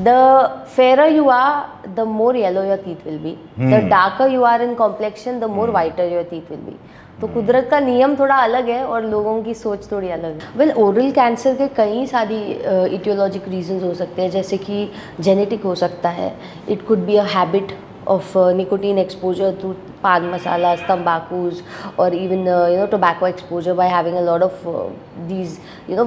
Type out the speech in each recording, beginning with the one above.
The fairer you are, the more yellow your teeth will be. The darker you are in complexion, the more whiter your teeth will be. तो कुदरत का नियम थोड़ा अलग है और लोगों की सोच थोड़ी अलग है. वेल ओरल कैंसर के कई सारी इटियोलॉजिक रीजंस हो सकते हैं, जैसे कि जेनेटिक हो सकता है. It could be a habit of nicotine exposure through pan masalas, tambacus, or even tobacco exposure by having a lot of these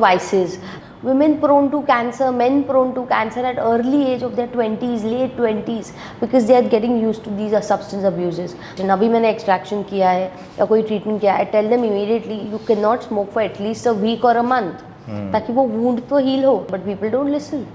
vices. Women prone to cancer, men prone to cancer at early age of their 20s, late 20s, because they are getting used to these substance abuses. अभी मैंने extraction किया है या कोई treatment किया है, I tell them immediately you cannot smoke for at least a week or a month, ताकि वो wound तो heal हो. But people don't listen.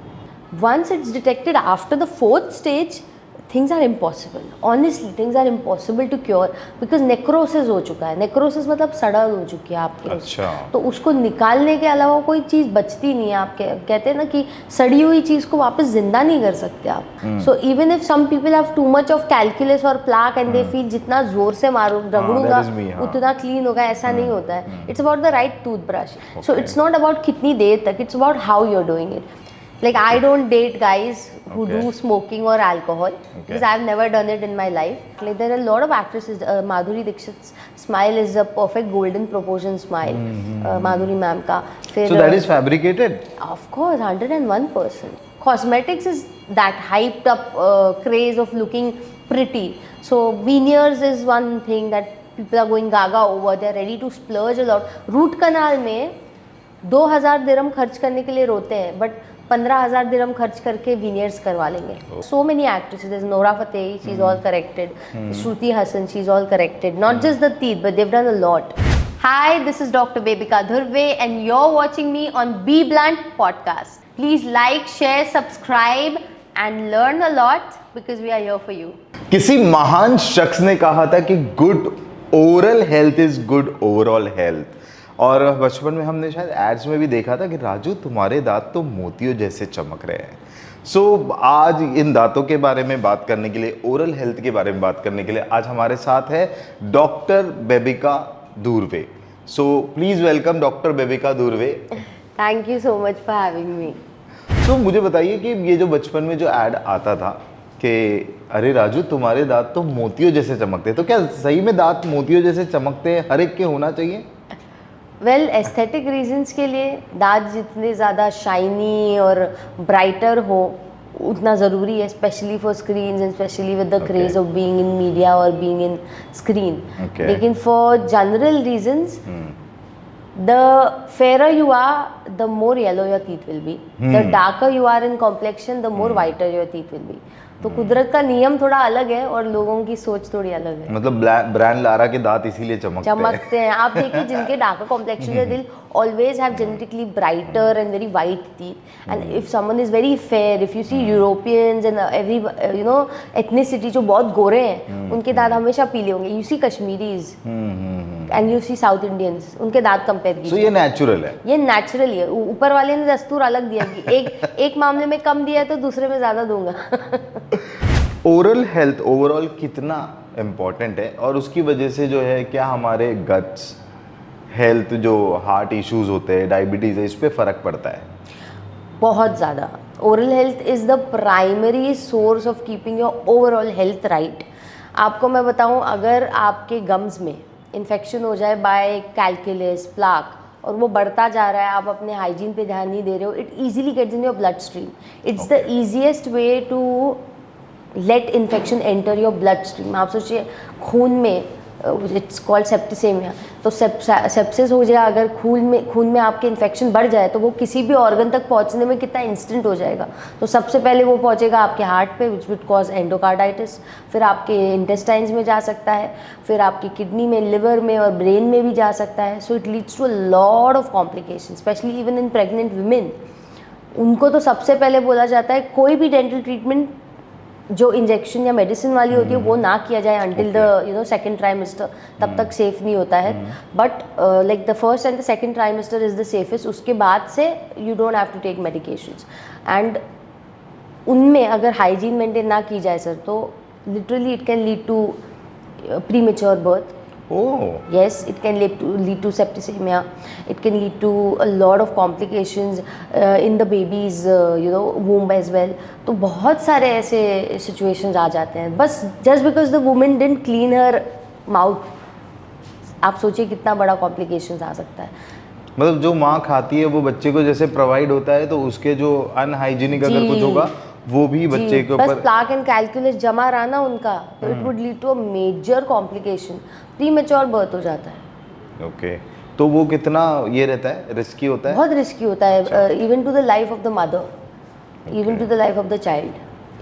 Once it's detected after the 4th stage, things are impossible. Honestly, things are impossible to cure because necrosis हो चुका है. necrosis मतलब सड़न हो चुकी है आपके. अच्छा. तो उसको निकालने के अलावा कोई चीज़ बचती नहीं है. आप कहते हैं ना कि सड़ी हुई चीज़ को वापस जिंदा नहीं कर सकते आप. So even if some people have too much of calculus or plaque and they feel जितना जोर से मारो रगड़ूंगा उतना क्लीन होगा, ऐसा नहीं होता है. It's about the right toothbrush. So it's not about कितनी देर तक, it's about how you're doing it. Like I don't date guys who do smoking or alcohol because I've never done it in my life. Like there are a lot of actresses. Madhuri Dixit's smile is a perfect golden proportion smile. Madhuri ma'am ka. So that is fabricated? Of course, 101%. Cosmetics is that hyped up craze of looking pretty. So veneers is one thing that people are going gaga over. They're ready to splurge a lot. Root canal में 2000 दिरहम खर्च करने के लिए रोते हैं, but 15,000 दिरहम खर्च करके veneers करवा लेंगे. So many actresses. There's Nora Fatehi, she's all corrected. Shruti Hassan, she's all corrected. Not just the teeth, but they've done a lot. Hi, this is Dr. Bebika Dhurve and you're watching me on Be Blunt podcast. Please like, share, subscribe and learn a lot because we are here for you. किसी महान शख्स ने कहा था कि good oral health is good overall health. और बचपन में हमने शायद एड्स में भी देखा था कि राजू तुम्हारे दांत तो मोतियों जैसे चमक रहे हैं. सो आज इन दांतों के बारे में बात करने के लिए, ओरल हेल्थ के बारे में बात करने के लिए आज हमारे साथ है doctor bebinca Dhurve. So please welcome doctor bebinca Dhurve. Thank you so much for having me. तो मुझे बताइए कि ये जो बचपन में जो ऐड आता था कि अरे राजू तुम्हारे दांत तो मोतियों जैसे चमकते हैं, तो क्या सही में दांत मोतियों जैसे चमकते हैं? हर एक के होना चाहिए? वेल एस्थेटिक रीजंस के लिए दांत जितने ज़्यादा शाइनी और ब्राइटर हो उतना ज़रूरी है, specially for screens and specially with the craze of being in media और बीइंग इन स्क्रीन. लेकिन for general reasons the fairer you are, the more yellow your teeth will be. The darker you are in complexion, the more whiter your teeth will be. तो कुदरत का नियम थोड़ा अलग है और लोगों की सोच थोड़ी अलग है. मतलब ब्रांड लारा के दांत इसीलिए चमकते हैं. आप देखिए जिनके डार्कर कॉम्प्लेक्शन है, दिल always have genetically brighter and very white teeth. And if someone is very fair, if you see Europeans and every ethnicity जो बहुत गोरे हैं उनके दांत हमेशा पीले होंगे. You see Kashmiris and you see South Indians, उनके दांत कंपेयर कीजिए. So ये नेचुरल है. ये नेचुरल है. ऊपर वाले ने दस्तूर अलग दिया कि एक मामले में कम दिया है तो दूसरे में ज़्यादा दूंगा. ओरल हेल्थ ओवरऑल कितना इम्पोर्टेंट है और उसकी वजह से जो है क्या हमारे गट्स हेल्थ, जो हार्ट इश्यूज होते हैं, डायबिटीज़ है, इस पे फ़र्क पड़ता है? बहुत ज़्यादा. Oral health is the primary source of keeping your overall health right. आपको मैं बताऊं, अगर आपके गम्स में इन्फेक्शन हो जाए बाय कैलकुलस, प्लाक, और वो बढ़ता जा रहा है, आप अपने हाइजीन पे ध्यान नहीं दे रहे हो, it easily gets in your blood stream. It's the easiest way to let infection enter your blood stream. आप सोचिए खून में, इट्स कॉल्ड सेप्टिसेमिया, तो सेप्सिस हो जाए अगर खून में आपके इन्फेक्शन बढ़ जाए तो वो किसी भी ऑर्गन तक पहुंचने में कितना इंस्टेंट हो जाएगा. तो सबसे पहले वो पहुंचेगा आपके हार्ट पे, विच विल कॉज एंडोकार्डाइटिस. फिर आपके इंटेस्टाइन्स में जा सकता है, फिर आपकी किडनी में, लिवर में और ब्रेन में भी जा सकता है. So it leads to a lot of complication, specially even in pregnant women. उनको तो सबसे पहले बोला जाता है कोई भी डेंटल ट्रीटमेंट जो इंजेक्शन या मेडिसिन वाली होती है वो ना किया जाए अंटिल द सेकेंड ट्राइमेस्टर. तब तक सेफ नहीं होता है. But like the first and the second trimester is the safest. उसके बाद से you don't have to take medications. And उनमें अगर हाइजीन मेंटेन ना की जाए सर, तो literally it can lead to premature birth, oh, Yes, it can lead to septicemia. It can lead to a lot of complications in the baby's womb as well. तो बहुत सारे ऐसे situations आ जाते हैं बस just because the woman didn't clean her mouth. आप सोचिए कितना बड़ा complications आ सकता है। मतलब जो माँ खाती है वो बच्चे को जैसे प्रोवाइड होता है, तो उसके जो अनहाइजीनिक अगर जी। कुछ होगा वो भी बच्चे के बस ऊपर। प्लाक एंड कैलकुलस जमा रहा ना उनका, तो it would lead to a major complication, premature birth हो जाता है। ओके, तो वो कितना ये रहता है, रिस्की होता है? बहुत रिस्की होता है, even to the life of the mother, even to the life of the child,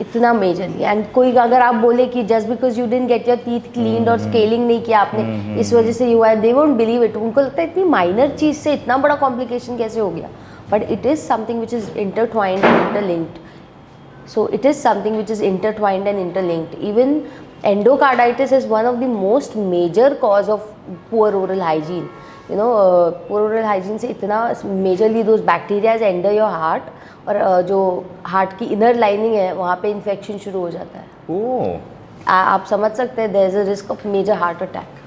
इतना मेजरली। एंड कोई अगर आप बोले कि just because you didn't get your teeth cleaned और स्केलिंग नहीं किया आपने, इस वजह से हुआ है, दे वोंट बिलीव इट। उनको लगता है इतनी माइनर चीज़ से इतना बड़ा कॉम्प्लिकेशन कैसे हो गया, but it is something which is intertwined and interlinked. So it is something which is intertwined and interlinked. Even endocarditis is one of the most major cause of poor oral hygiene. Poor oral hygiene से इतना majorly those bacteria enter your heart, और जो heart की inner lining है वहाँ पे infection शुरू हो जाता है। ओह, आप समझ सकते हैं there is a risk of major heart attack.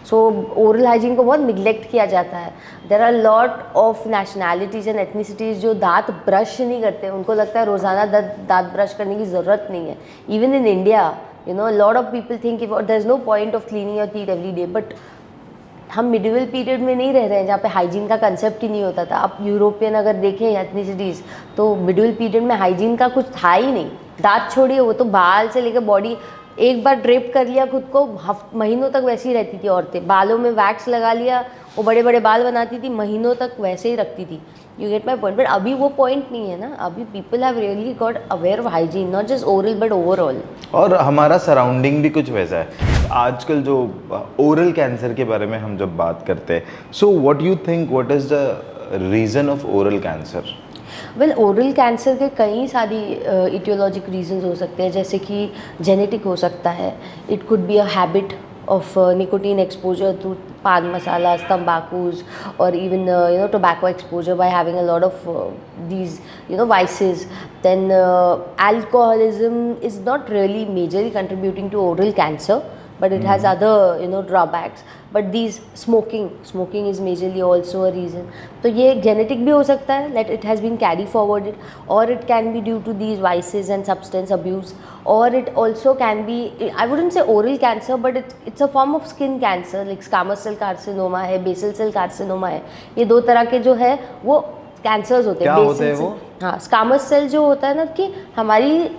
So oral hygiene को बहुत निगलेक्ट किया जाता है। There are lot of nationalities and ethnicities जो दांत ब्रश नहीं करते, उनको लगता है रोज़ाना दांत ब्रश करने की ज़रूरत नहीं है। Even in India lot of people think there is no point of cleaning your teeth every day, but हम मिडिवल पीरियड में नहीं रह रहे हैं जहाँ पे हाइजीन का कंसेप्ट ही नहीं होता था। आप यूरोपियन अगर देखें एथनिसिटीज़, तो मिडिवल पीरियड में हाइजीन का कुछ था ही नहीं। दांत छोड़िए, वो तो बाल से लेकर बॉडी, एक बार ड्रेप कर लिया खुद को, महीनों तक वैसे ही रहती थी औरतें। बालों में वैक्स लगा लिया, वो बड़े बड़े बाल बनाती थी, महीनों तक वैसे ही रखती थी। You get my point. But अभी वो पॉइंट नहीं है ना, अभी people have really got aware of hygiene, not just oral but overall. और हमारा सराउंडिंग भी कुछ वैसा है। आजकल जो ओरल कैंसर के बारे में हम जब बात करते हैं, so what you think, what is the reason of oral cancer? Well, oral cancer के कई सारी इटियोलॉजिक रीजंस हो सकते हैं, जैसे कि जेनेटिक हो सकता है। It could be a habit of nicotine exposure through pan masalas, tambakus, or even tobacco exposure by having a lot of these vices. Then alcoholism is not really majorly contributing to oral cancer, but it has other drawbacks. But these smoking is majorly also a reason. तो ये genetic भी हो सकता है, that it has been carried forwarded, or it can be due to these vices and substance abuse, or it also can be, I wouldn't say oral cancer, but it's a form of skin cancer, like squamous cell carcinoma है, basal cell carcinoma है। ये दो तरह के जो है वो cancers होते हैं। क्या होते हैं वो? हाँ, squamous cell जो होता है ना, कि हमारी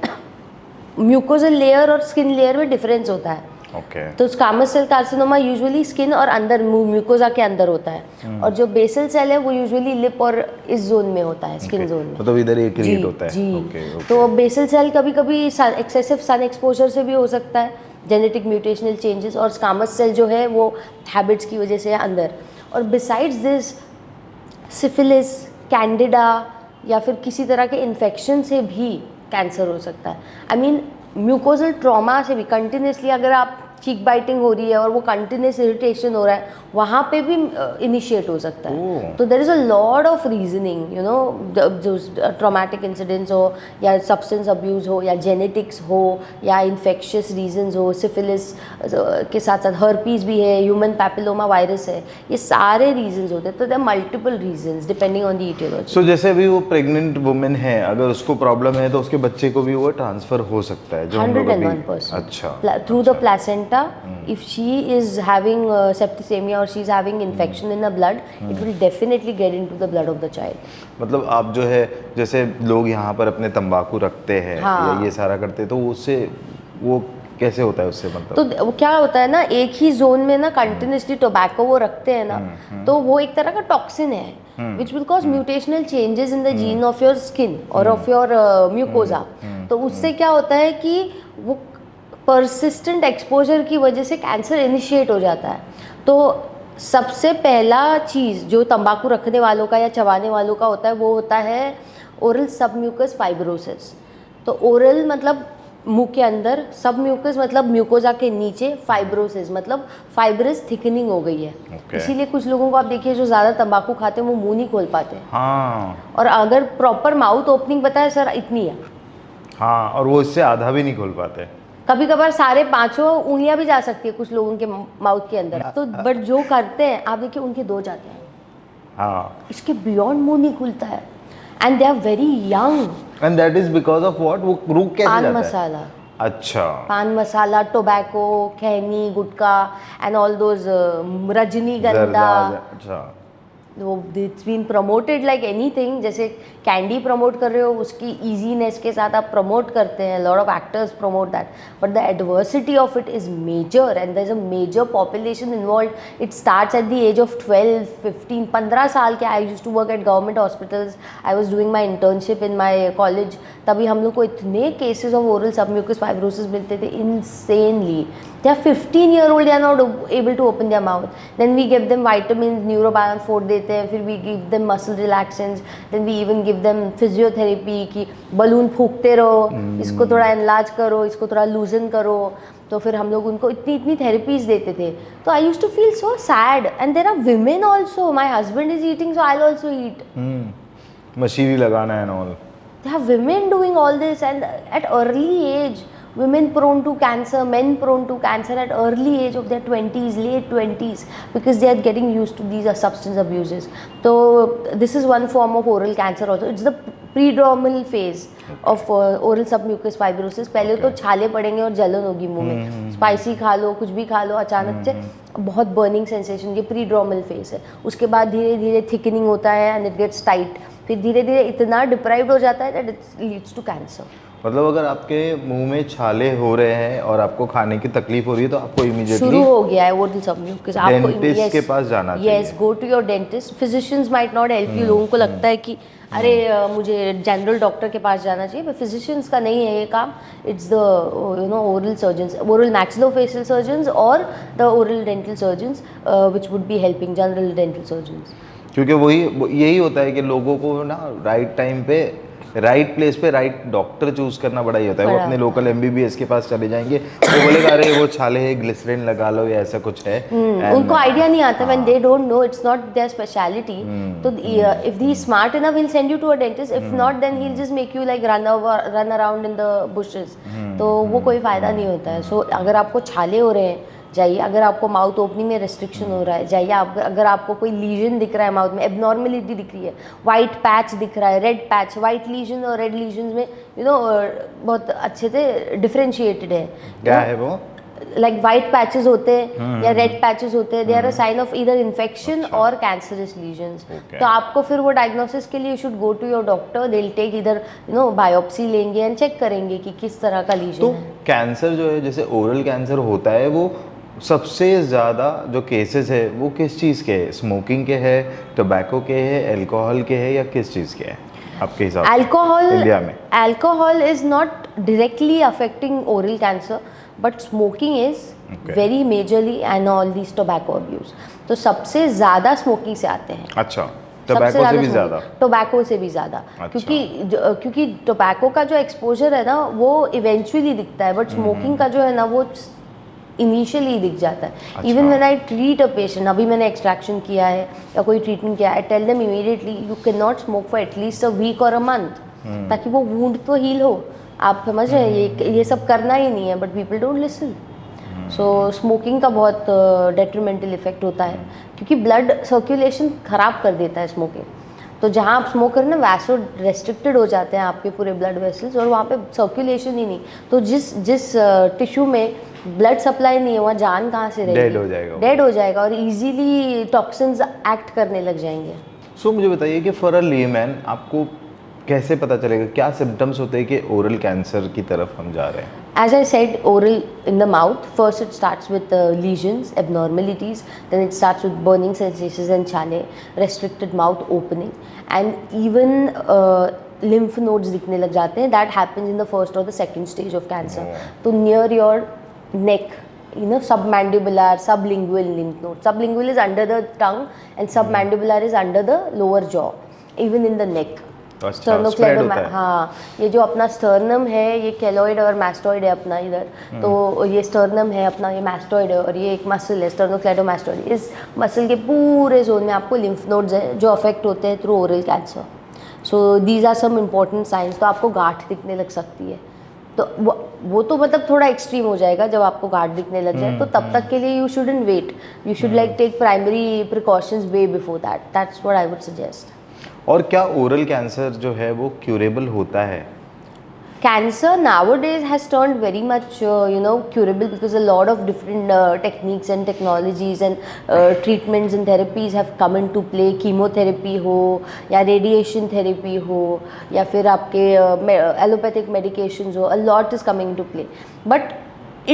म्यूकोजल लेयर और स्किन लेयर में डिफरेंस होता है। Okay. तो squamous cell carcinoma usually skin और अंदर म्यूकोजा के अंदर होता है, और जो बेसल सेल है वो यूजुअली लिप और इस जोन में होता है, स्किन जोन में। मतलब इधर एक क्रिएट होता है। जी। Okay. तो बेसल सेल कभी कभी एक्सेसिव सन एक्सपोजर से भी हो सकता है, जेनेटिक म्यूटेशनल चेंजेस, और स्क्वामस सेल जो है वो हैबिट्स की वजह से है अंदर। और बिसाइड्स दिस सिफिलिस, कैंडिडा या फिर किसी तरह के इन्फेक्शन से भी कैंसर हो सकता है। आई मीन म्यूकोजल ट्रॉमा से भी कंटिन्यूसली, अगर आप चीक बाइटिंग हो रही है और वो कंटिन्यूस इरिटेशन हो रहा है, वहाँ पे भी इनिशिएट हो सकता है। तो there is a lot of reasoning, जो ट्रॉमेटिक इंसिडेंट्स हो, या सब्सटेंस अब्यूज़ हो, या जेनेटिक्स हो, या इन्फेक्शियस रीजंस हो, सिफिलिस के साथ साथ हर्पीज भी है, ह्यूमन पैपिलोमा वायरस है, ये सारे रीजंस होते हैं। तो there multiple reasons depending on the aetiology. So जैसे अभी वो प्रेग्नेंट वुमेन है, अगर उसको प्रॉब्लम है तो उसके बच्चे को भी वो ट्रांसफर हो सकता है, जो हम लोग अभी। 101%। अच्छा, through the placenta, if she is having septicemia or she is having infection in the blood, it will definitely get into the blood of the child. मतलब आप जो है, जैसे लोग यहाँ पर अपने तंबाकू रखते हैं हाँ। या ये सारा करते हैं, तो उससे वो कैसे होता है उससे, मतलब? तो वो क्या होता है ना, एक ही जोन में ना कंटिन्यूसली टोबैको वो रखते हैं ना, तो वो एक तरह का टॉक्सिन है which will cause mutational changes in the gene of your skin और ऑफ योर म्यूकोजा। तो उससे क्या होता है कि वो परसिस्टेंट एक्सपोजर की वजह से कैंसर इनिशिएट हो जाता है। तो सबसे पहला चीज़ जो तंबाकू रखने वालों का या चबाने वालों का होता है, वो होता है ओरल सबम्यूकस फाइब्रोसिस। तो ओरल मतलब मुंह के अंदर, सबम्यूकस मतलब म्यूकोजा के नीचे, फाइब्रोसिस मतलब फाइब्रस थिकनिंग हो गई है। इसीलिए कुछ लोगों को आप देखिए जो ज़्यादा तंबाकू खाते हैं वो मुंह नहीं खोल पाते। हाँ। और अगर प्रॉपर माउथ ओपनिंग बताए सर इतनी है, हाँ, और वो इससे आधा भी नहीं खोल पाते। कभी कभार सारे पांचों उंगलियां भी जा सकती है कुछ लोगों के माउथ के अंदर, तो बट जो करते हैं आप देखिए उनके 2 जाते हैं, हाँ, इसके बियॉन्ड मुंह नहीं खुलता है, and they are very young. And that is because of what, वो रुक कैसे पान जाता है? मसाला, अच्छा, paan masala, tobacco, khaini, gutkha and all those Rajnigandha, zarda, अच्छा, वो it's been promoted like anything. जैसे कैंडी प्रमोट कर रहे हो उसकी ईजीनेस के साथ आप प्रमोट करते हैं, lot of actors promote that, but the adversity of it is major and there is a major population involve. It starts at the age of 12, 15, 15 साल के। I used to work at government hospitals, I was doing my internship in my college, तभी हम लोग को इतने cases of oral submucous fibrosis मिलते थे, insanely. They are 15-year-old, they are not able to open their mouth. Then we give them vitamins, Neurobion 4 देते हैं, फिर we give them muscle relaxants, then we even give them physiotherapy कि balloon फूकते रहो, इसको थोड़ा enlarge करो, इसको थोड़ा loosen करो, तो फिर हम लोग उनको इतनी इतनी therapies देते थे। तो I used to feel so sad, and there are women also. My husband is eating, so I'll also eat. मशीनी लगाना है all. There are women doing all this, and at early age. Women prone to cancer, men prone to cancer at early age of their 20s, late 20s, because they are getting used to these substance abuses. So this is one form of oral cancer also. It's the prodromal phase of oral submucous fibrosis. पहले तो छाले पड़ेंगे और जलन होगी मुंह में, spicy खा लो, कुछ भी खा लो, अचानक से बहुत बर्निंग सेंसेशन, ये प्रीड्रोमल फेज है। उसके बाद धीरे धीरे थिकनिंग होता है एंड इट गेट्स टाइट, फिर धीरे धीरे इतना डिप्राइव्ड हो जाता है that it leads to cancer. मतलब अगर आपके मुंह में छाले हो रहे हैं और आपको खाने की तकलीफ हो रही है तो आपको इमीडिएटली शुरू हो गया है ओरल सबम्यूकस, आपको डेंटिस्ट के पास जाना चाहिए। Yes, go to your dentist. Physicians might not help you. लोगों को लगता है कि अरे मुझे जनरल डॉक्टर के पास जाना चाहिए, बट फिजिशियंस का नहीं है ये काम। It's the oral surgeons, oral maxillofacial surgeons और the oral dental surgeons which would be helping general dental surgeons. क्योंकि यही होता है कि लोगों को ना राइट टाइम पे राइट प्लेस पे राइट डॉक्टर चूज करना बड़ा ही होता है। वो अपने लोकल एमबीबीएस के पास चले जाएंगे, वो बोलेगा अरे वो छाले है, ग्लिसरीन लगा लो या ऐसा कुछ है। उनको आइडिया नहीं आता, when they don't know, it's not their speciality. तो if he smart enough, he will send you to a dentist. If not, then he will just make you like run around in the bushes. तो वो कोई फायदा नहीं होता है। सो अगर आपको छाले हो रहे हैं जाइए, अगर आपको माउथ ओपनिंग में रिस्ट्रिक्शन हो रहा है जाइए, अगर आपको कोई लीजन दिख रहा है माउथ में, एबनॉर्मेलिटी दिख रही है, वाइट पैच दिख रहा है, रेड पैच, वाइट लीजन और रेड लीजन में बहुत अच्छे से डिफरेंशिएटेड है। क्या है वो? लाइक वाइट पैचेस होते हैं या रेड पैचेस होते हैं, they are a sign of either infection or cancerous lesions. तो आपको फिर वो डायग्नोसिस के लिए you should go to your doctor, they will take इधर बायोप्सी लेंगे एंड चेक करेंगे कि किस तरह का लीजन तो है। कैंसर जो है, जैसे ओरल कैंसर होता है, वो सबसे ज़्यादा जो केसेस है वो किस चीज़ के है? स्मोकिंग के है, टोबैको के है, अल्कोहल के है, या किस चीज़ के है आपके हिसाब से अल्कोहल, इंडिया में? Alcohol is not directly affecting oral cancer, but smoking is very majorly, and all this tobacco abuse. तो सबसे ज़्यादा स्मोकिंग से आते हैं। अच्छा, टोबैको से भी ज़्यादा? टोबैको से भी ज़्यादा। अच्छा। क्योंकि टोबैको का जो एक्सपोजर है ना वो इवेंचुअली दिखता है, बट स्मोकिंग का जो है ना वो इनिशियली दिख जाता है। Even when I treat a patient, अभी मैंने एक्सट्रैक्शन किया है या कोई ट्रीटमेंट किया है, I tell them immediately you can not smoke for at least a week और अ मंथ, ताकि वो वुंड तो हील हो। आप समझ रहे हैं, ये सब करना ही नहीं है, but people don't listen. So smoking का बहुत डेट्रीमेंटल इफेक्ट होता है, क्योंकि ब्लड सर्कुलेशन ख़राब कर देता है स्मोकिंग। तो जहाँ आप स्मोक करें ना, वैसो रेस्ट्रिक्टेड हो जाते हैं आपके पूरे ब्लड वेसल्स, और वहाँ पे सर्कुलेशन ही नहीं। तो जिस टिश्यू में ब्लड सप्लाई नहीं है, वहाँ जान कहाँ से रहेगी? डेड हो जाएगा और इजीली टॉक्सिन्स एक्ट करने लग जाएंगे। सो मुझे बताइए कि फॉर अ लेमैन आपको कैसे पता चलेगा, क्या सिम्टम्स होते हैं कि ओरल कैंसर की तरफ हम जा रहे हैं? As I said, oral in the mouth, first it starts with lesions, abnormalities, then it starts with burning sensations and chale, restricted mouth opening, and even lymph nodes दिखने लग जाते हैं. That happens in the first or the second stage of cancer. तो near your neck, submandibular, sublingual lymph node. Sublingual is under the tongue and submandibular is under the lower jaw, even in the neck. स्टर्नोक्लेडोम, हाँ, ये जो अपना sternum है, ये keloid और mastoid है अपना इधर। तो ये स्टर्नम है अपना, ये मैस्टॉइड है, और ये एक मसल है स्टर्नोक्लेडोमास्टॉइड। इस मसल के पूरे जोन में आपको लिम्फ नोड्स हैं जो अफेक्ट होते हैं through oral cancer. So these are some important signs. तो आपको गांठ दिखने लग सकती है, तो वो तो मतलब थोड़ा एक्सट्रीम हो जाएगा जब आपको गार्ड दिखने लग जाए, तो तब तक के लिए you shouldn't wait, you should like take primary precautions way before that, that's what I would suggest. और क्या ओरल कैंसर जो है वो क्यूरेबल होता है? Cancer nowadays has turned very much, curable, because a lot of different techniques and technologies and treatments and therapies have come into play. Chemotherapy हो या radiation therapy हो या फिर आपके allopathic medications हो, a lot is coming into play. But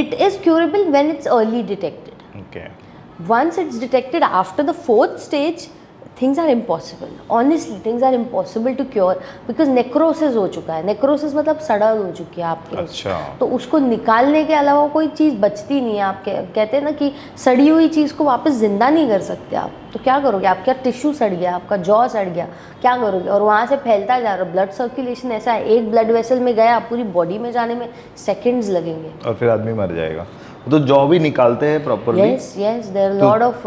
it is curable when it's early detected. Okay. Once it's detected after the 4th stage, things are impossible. Honestly, things are impossible to cure because necrosis हो चुका है. necrosis मतलब सड़न हो चुकी है आपके, अच्छा। तो उसको निकालने के अलावा कोई चीज़ बचती नहीं है। आप कहते हैं ना कि सड़ी हुई चीज़ को वापस ज़िंदा नहीं कर सकते आप, तो क्या करोगे? आपका टिश्यू सड़ गया, आपका जॉ सड़ गया, क्या करोगे? और वहाँ से फैलता जा रहा है। ब्लड सर्कुलेशन ऐसा है, एक ब्लड वेसल में गया, पूरी बॉडी में जाने में सेकेंड्स लगेंगे और फिर आदमी मर जाएगा। तो जॉ भी निकालते हैं properly? yes, there are a lot of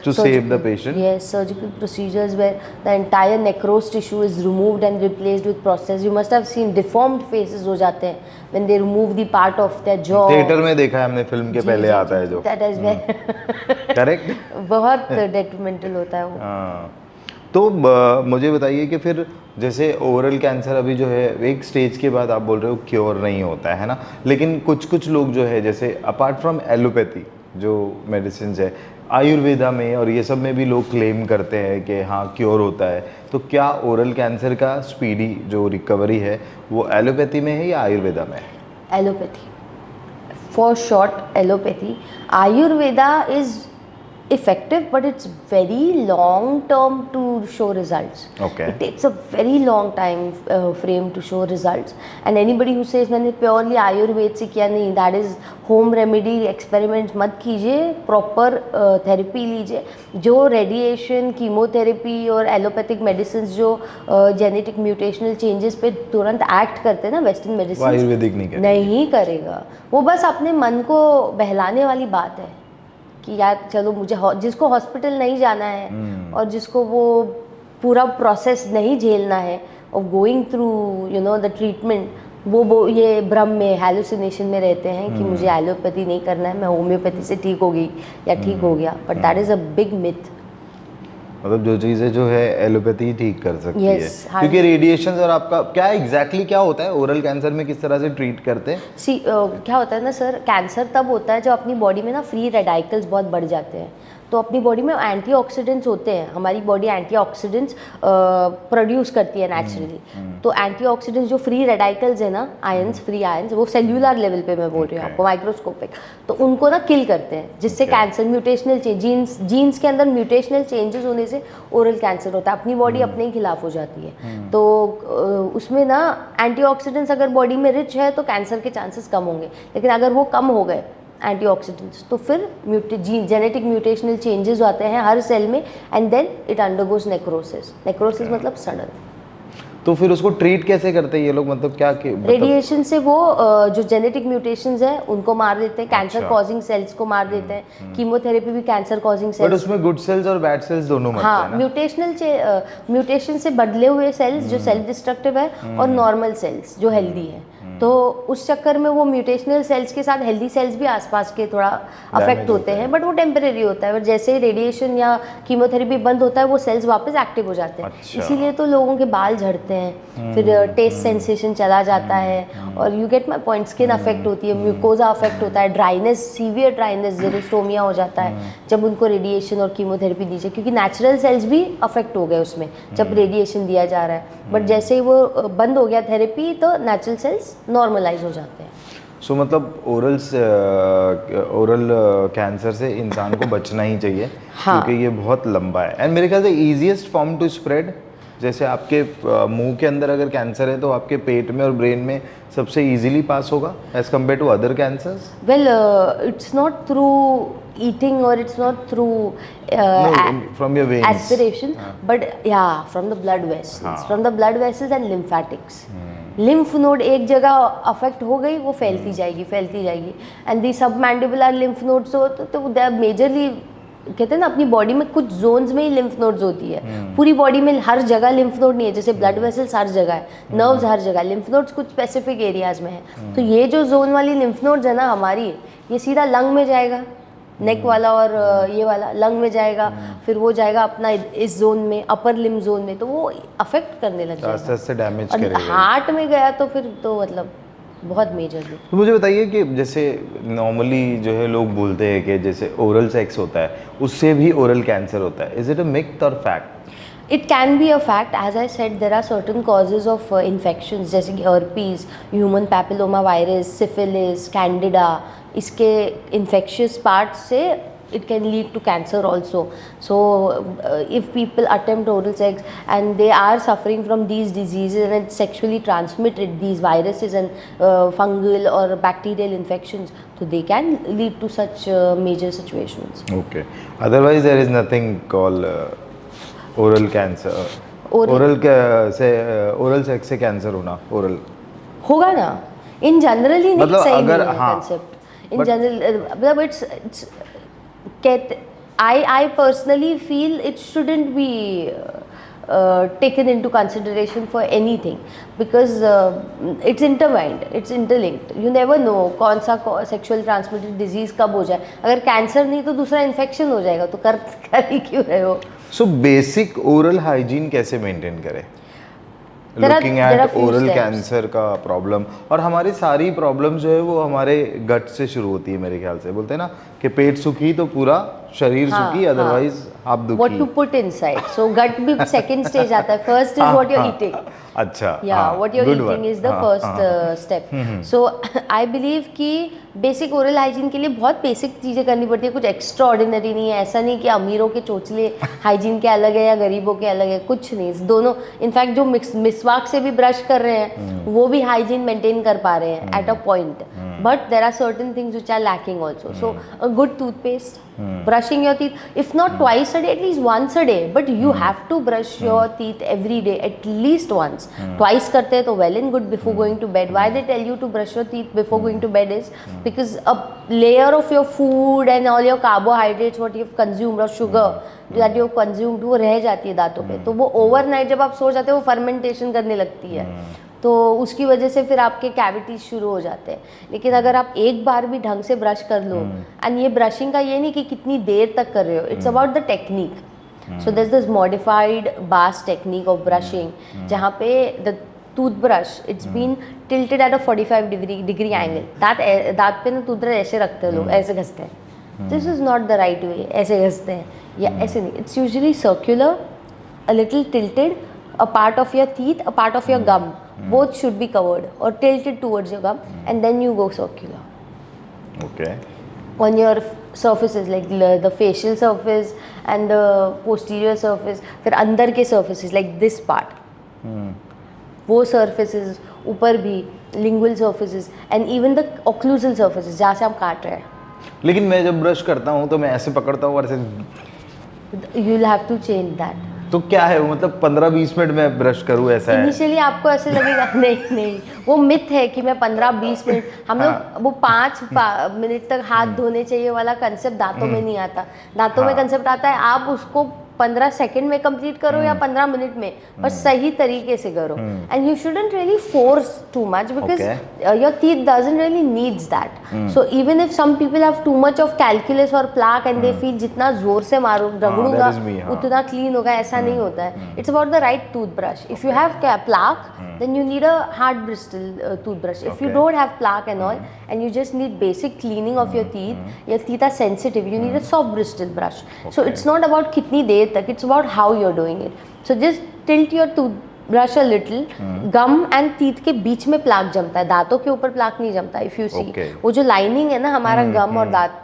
to save the patient? Yes, surgical procedures where the entire necrosed tissue is removed and replaced with prosthesis. You must have seen deformed faces हो जाते हैं when they remove the part of their jaw. Theatre में देखा है हमने, film के पहले आता है जो। That is very correct. बहुत detrimental होता है वो। हाँ, तो मुझे बताइए कि फिर जैसे ओरल कैंसर अभी जो है एक स्टेज के बाद आप बोल रहे हो क्योर नहीं होता है ना, लेकिन कुछ लोग जो है जैसे अपार्ट फ्रॉम एलोपैथी जो मेडिसिन है, आयुर्वेदा में और ये सब में भी लोग क्लेम करते हैं कि हाँ क्योर होता है। तो क्या ओरल कैंसर का स्पीडी जो रिकवरी है वो एलोपैथी में है या आयुर्वेदा में है? Allopathy, for short allopathy. Ayurveda is effective, but it's very long term to show results. Okay. It takes a very long time frame to show results, and anybody who says मैंने purely Ayurveda से किया, नहीं, that is home remedy experiments मत कीजिए, proper therapy लीजिए। जो radiation, chemotherapy और allopathic medicines जो genetic mutational changes पे तुरंत act करते हैं ना western medicines, आयुर्वेदिक नहीं करेगा। वो बस अपने मन को बहलाने वाली बात है कि यार चलो मुझे, जिसको हॉस्पिटल नहीं जाना है और जिसको वो पूरा प्रोसेस नहीं झेलना है of going through the treatment, वो ये भ्रम में, हैलुसिनेशन में रहते हैं कि मुझे एलोपैथी नहीं करना है, मैं होम्योपैथी से ठीक हो गई या ठीक हो गया। But that is a big myth. मतलब जो चीज़ें जो है एलोपैथी ठीक कर सकती है, हाँ। क्योंकि रेडिएशन और आपका क्या एग्जैक्टली क्या होता है ओरल कैंसर में, किस तरह से ट्रीट करते हैं? क्या होता है ना सर, कैंसर तब होता है जब अपनी बॉडी में ना फ्री रेडिकल्स बहुत बढ़ जाते हैं। तो अपनी बॉडी में एंटीऑक्सीडेंट्स होते हैं, हमारी बॉडी एंटीऑक्सीडेंट्स प्रोड्यूस करती है नेचुरली। तो एंटीऑक्सीडेंट्स जो फ्री रेडिकल्स है ना, आयंस, फ्री आयंस, वो सेल्यूलर लेवल पे मैं बोल रही हूँ आपको, माइक्रोस्कोपिक, तो उनको ना किल करते हैं, जिससे कैंसर म्यूटेशनल जीन्स के अंदर म्यूटेशनल चेंजेस होने से ओरल कैंसर होता है। अपनी बॉडी अपने ही खिलाफ हो जाती है। तो उसमें ना एंटीऑक्सीडेंट्स अगर बॉडी में रिच है तो कैंसर के चांसेस कम होंगे, लेकिन अगर वो कम हो गए एंटीऑक्सीडेंट्स तो फिर जेनेटिक म्यूटेशनल चेंजेस आते हैं हर सेल में, and then it undergoes necrosis. Necrosis मतलब सड़न। तो फिर उसको ट्रीट कैसे करते हैं ये लोग, मतलब क्या रेडिएशन से वो जो जेनेटिक म्यूटेशंस है उनको मार देते हैं, कैंसर कॉजिंग सेल्स को मार देते हैं। कीमोथेरेपी भी कैंसर कॉजिंग सेल्स, बट उसमें गुड सेल्स और बैड सेल्स दोनों मरते हैं ना? म्यूटेशन से बदले हुए सेल्स जो सेल्फ डिस्ट्रक्टिव है और नॉर्मल सेल्स जो हेल्दी है। तो उस चक्कर में वो म्यूटेशनल सेल्स के साथ हेल्दी सेल्स भी आसपास के थोड़ा अफेक्ट होते हैं, बट वो टेम्परेरी होता है। और जैसे ही रेडिएशन या कीमोथेरेपी बंद होता है वो सेल्स वापस एक्टिव हो जाते हैं। इसीलिए तो लोगों के बाल झड़ते हैं, फिर टेस्ट सेंसेशन चला जाता है, और you get my point, skin affect होती है, म्यूकोजा अफेक्ट होता है, ड्राइनेस, सीवियर ड्राइनेस, जेरोस्टोमिया हो जाता है जब उनको रेडिएशन और कीमोथेरेपी दीजिए, क्योंकि नेचुरल सेल्स भी अफेक्ट हो गए उसमें जब रेडिएशन दिया जा रहा है। बट जैसे ही वो बंद हो गया थेरेपी तो नेचुरल सेल्स नॉर्मलाइज हो जाते हैं। सो मतलब ओरल कैंसर से इंसान को बचना ही चाहिए। हाँ। क्योंकि ये बहुत लंबा है, एंड मेरे ख्याल से ईजीएस्ट फॉर्म टू स्प्रेड, जैसे आपके मुंह के अंदर अगर कैंसर है तो आपके पेट में और ब्रेन में सबसे इजीली पास होगा as compare to other cancers. Well it's not through eating or it's not through from your veins, aspiration, but yeah, from the blood vessels, from the blood vessels and lymphatics. Lymph node एक जगह affect हो गई वो फैलती जाएगी, and the सब mandibular lymph nodes हो तो दे आर मेजरली कहते हैं ना अपनी बॉडी में कुछ जोन्स में ही लिम्फ नोड्स होती है, पूरी बॉडी में हर जगह लिम्फ नोड नहीं है, जैसे ब्लड वेसल्स हर जगह है, नर्व्स हर जगह, लिम्फ नोड्स कुछ स्पेसिफिक एरियाज में है। तो ये जो जोन वाली लिम्फ नोड्स है ना हमारी, ये सीधा लंग में जाएगा, नेक वाला और ये वाला लंग में जाएगा, फिर वो जाएगा अपना इस जोन में, अपर लिम्ब जोन में, तो वो अफेक्ट करने लग आस्ते आस्ते डैमेज जाएगा। करेगा। हार्ट में गया तो फिर तो मतलब बहुत मेजरली। तो मुझे बताइए कि जैसे नॉर्मली जो है लोग बोलते हैं कि जैसे ओरल सेक्स होता है उससे भी ओरल कैंसर होता है, इज इट अ मिथ और fact? It can be a fact. As I said, there are certain causes of infections जैसे कि herpes, human papilloma virus, syphilis, candida, इसके infectious parts से it can lead to cancer also. So if people attempt oral sex and they are suffering from these diseases and it's sexually transmitted, these viruses and fungal or bacterial infections, so they can lead to such major situations. Okay. Otherwise there is nothing called oral cancer, oral sex से cancer होना, oral होगा ना in general ही, नहीं मतलब सही अगर नहीं है हाँ, कंसेप्ट इन जनरल, मतलब इट्स कहते I personally feel it shouldn't be taken into consideration for anything because it's intertwined, it's interlinked. You never know कौन सा sexual transmitted disease कब हो जाए, अगर कैंसर नहीं तो दूसरा इन्फेक्शन हो जाएगा, तो कर ही क्यों रहे हो? सो बेसिक ओरल हाइजीन कैसे मेंटेन करें there looking are at few oral steps. Cancer का प्रॉब्लम? और हमारी सारी प्रॉब्लम जो है वो हमारे गट से शुरू होती है मेरे ख्याल से। बोलते हैं ना कि पेट सुखी तो पूरा शरीर हाँ, सुखी, अदरवाइज आप दुखी। what to put inside, so gut भी second stage आता है, first is what you're eating. अच्छा, Yeah, what you're good eating one. is the first step. So I believe कि बेसिक ओरल हाइजीन के लिए बहुत बेसिक चीज़ें करनी पड़ती है, कुछ एक्स्ट्रा ऑर्डिनरी नहीं है। ऐसा नहीं कि अमीरों के चोचले हाइजीन के अलग है या गरीबों के अलग है, कुछ नहीं। दोनों इनफैक्ट जो मिसवाक से भी ब्रश कर रहे हैं वो भी हाइजीन मेंटेन कर पा रहे हैं at a point, but there are certain things which are lacking also. So a good toothpaste, brushing your teeth, if not twice a day, at least once a day, but you have to brush your teeth every day at least once. Twice करते हैं तो well and good before going to bed. Why they tell you to brush your teeth before going to bed is because a layer of your food and all your carbohydrates what you've consumed or sugar that you've consumed वो रह जाती है दांतों पे, तो वो overnight जब आप सो जाते हो वो fermentation करने लगती है, तो उसकी वजह से फिर आपके कैविटीज शुरू हो जाते हैं। लेकिन अगर आप एक बार भी ढंग से ब्रश कर लो, एंड ये ब्रशिंग का ये नहीं कि कितनी देर तक कर रहे हो, it's about the technique. So this modified Bass technique of brushing जहाँ पे the toothbrush it's been tilted at a 45 degree angle. दांत पे ना टूथब्रश ऐसे रखते हैं लोग, ऐसे घसते हैं। This is not the right way, ऐसे घसते हैं या ऐसे नहीं, it's usually circular, a little tilted, a part of your teeth, a part of your gum, both should be covered or tilted towards your gum, and then you go circular. Okay. On your surfaces like the facial surface and the posterior surface, फिर अंदर के surfaces like this part, वो surfaces, ऊपर भी lingual surfaces and even the occlusal surfaces जहाँ से हम काट रहे हैं। लेकिन मैं जब ब्रश करता हूँ तो मैं ऐसे पकड़ता हूँ और ऐसे, You'll have to change that. तो क्या है वो, मतलब 15-20 मिनट में ब्रश करूँ ऐसा है? इनिशियली आपको ऐसे लगेगा नहीं, वो मिथ है कि मैं 15-20 मिनट, हम लोग वो 5 मिनट तक हाथ धोने चाहिए वाला कंसेप्ट दांतों में नहीं आता। दांतों में कंसेप्ट आता है आप उसको 15 सेकंड में कंप्लीट करो या 15 मिनट में, पर सही तरीके से करो। And you shouldn't really force too much because your teeth doesn't really needs that. So even if some people have too much of calculus और प्लाक एंड दे फील जितना जोर से मारो रगड़ूंगा उतना क्लीन होगा, ऐसा नहीं होता है। It's about the right toothbrush. If you have plaque then you need a hard bristle toothbrush. If you don't have plaque and all and you just need basic cleaning of your teeth are sensitive, you need a soft bristle brush. So it's not about kitni der tak, it's about how you're doing it. So just tilt your toothbrush a little. Gum and teeth के बीच में plaque जमता है, दांतों के ऊपर plaque नहीं जमता। If you see वो जो lining है ना हमारा गम और दांत,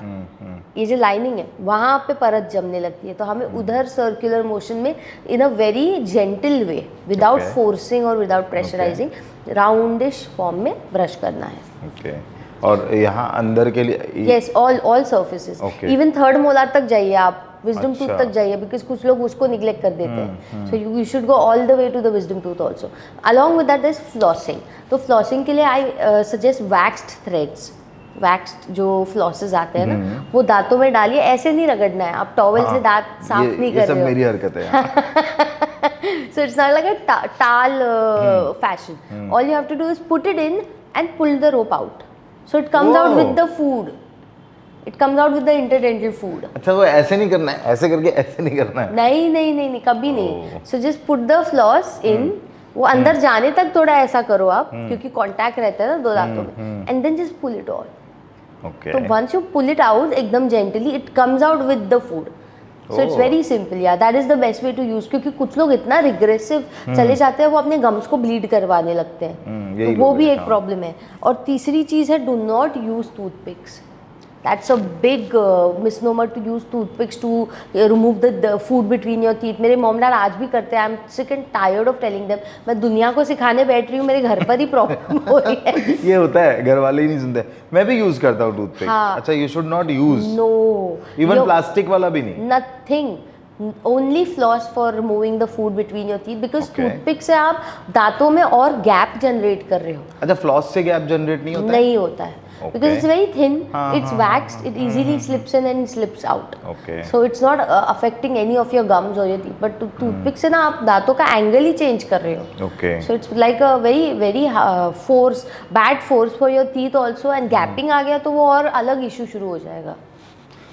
ये जो लाइनिंग है वहाँ पे परत जमने लगती है, तो हमें उधर सर्कुलर मोशन में in a very gentle way without forcing और विदाउट प्रेशराइजिंग राउंडिश फॉर्म में ब्रश करना है। ओके। और यहाँ अंदर के लिए yes, all surfaces, even third molar तक जाइए आप, विजडम टूथ तक जाइए, बिकॉज कुछ लोग उसको निग्लेक्ट कर देते हैं। So you should go all the way to the wisdom tooth also. Along with that is flossing. तो फ्लॉसिंग के लिए I suggest waxed threads. Waxed जो फ्लॉसेस आते हैं ना, वो दांतों में डालिए, ऐसे नहीं रगड़ना है, आप टॉवल से दांत साफ नहीं ये कर सब रहे हो। मेरी हरकत है। So it's not like a towel fashion. All you have to do is put it in and pull the rope out. So it comes out with the food. It comes out with the interdental food. अच्छा, वो ऐसे नहीं करना है, ऐसे करके ऐसे नहीं करना है। नहीं नहीं नहीं नहीं, कभी नहीं। So just put the floss in. वो अंदर जाने तक थोड़ा ऐसा करो आप, क्योंकि कांटेक्ट रहता है ना दो दांतों में, and then just pull it all. Okay. तो once you pull it out एकदम gently, it comes out with the food. So it's very simple, yeah. That is the best way to use. क्योंकि कुछ लोग इतना regressive चले जाते हैं, वो अपने गम्स को ब्लीड करवाने लगते हैं, तो वो भी एक प्रॉब्लम है। और तीसरी चीज़ है, do not use toothpicks. That's a big misnomer to use toothpicks to remove the food between your teeth. मेरे मॉम डैड आज भी करते हैं। I'm sick and tired of telling them. मैं दुनिया को सिखाने बैठ रही हूँ, मेरे घर पर ही प्रॉब्लम हो रही है। ये होता है, घर वाले ही नहीं सुनते। मैं भी यूज करता हूँ टूथपिक। हाँ। अच्छा, you should not use. No. Even plastic वाला भी नहीं। Nothing. Only floss for removing the food between your teeth, because Okay. Toothpick से आप दांतों में और गैप जनरेट कर रहे हो। अच्छा, फ्लॉस से गैप जनरेट नहीं होता है? नहीं होता है, Okay. because it's very thin, हाँ, it's हाँ, waxed, it easily slips in and slips out. Okay. So it's not affecting any of your gums or your teeth. But toothpick से ना आप दांतों का एंगल ही चेंज कर रहे हो। Okay. So it's like a very bad force for your teeth also, and gapping आ गया तो वो और अलग इशू शुरू हो जाएगा।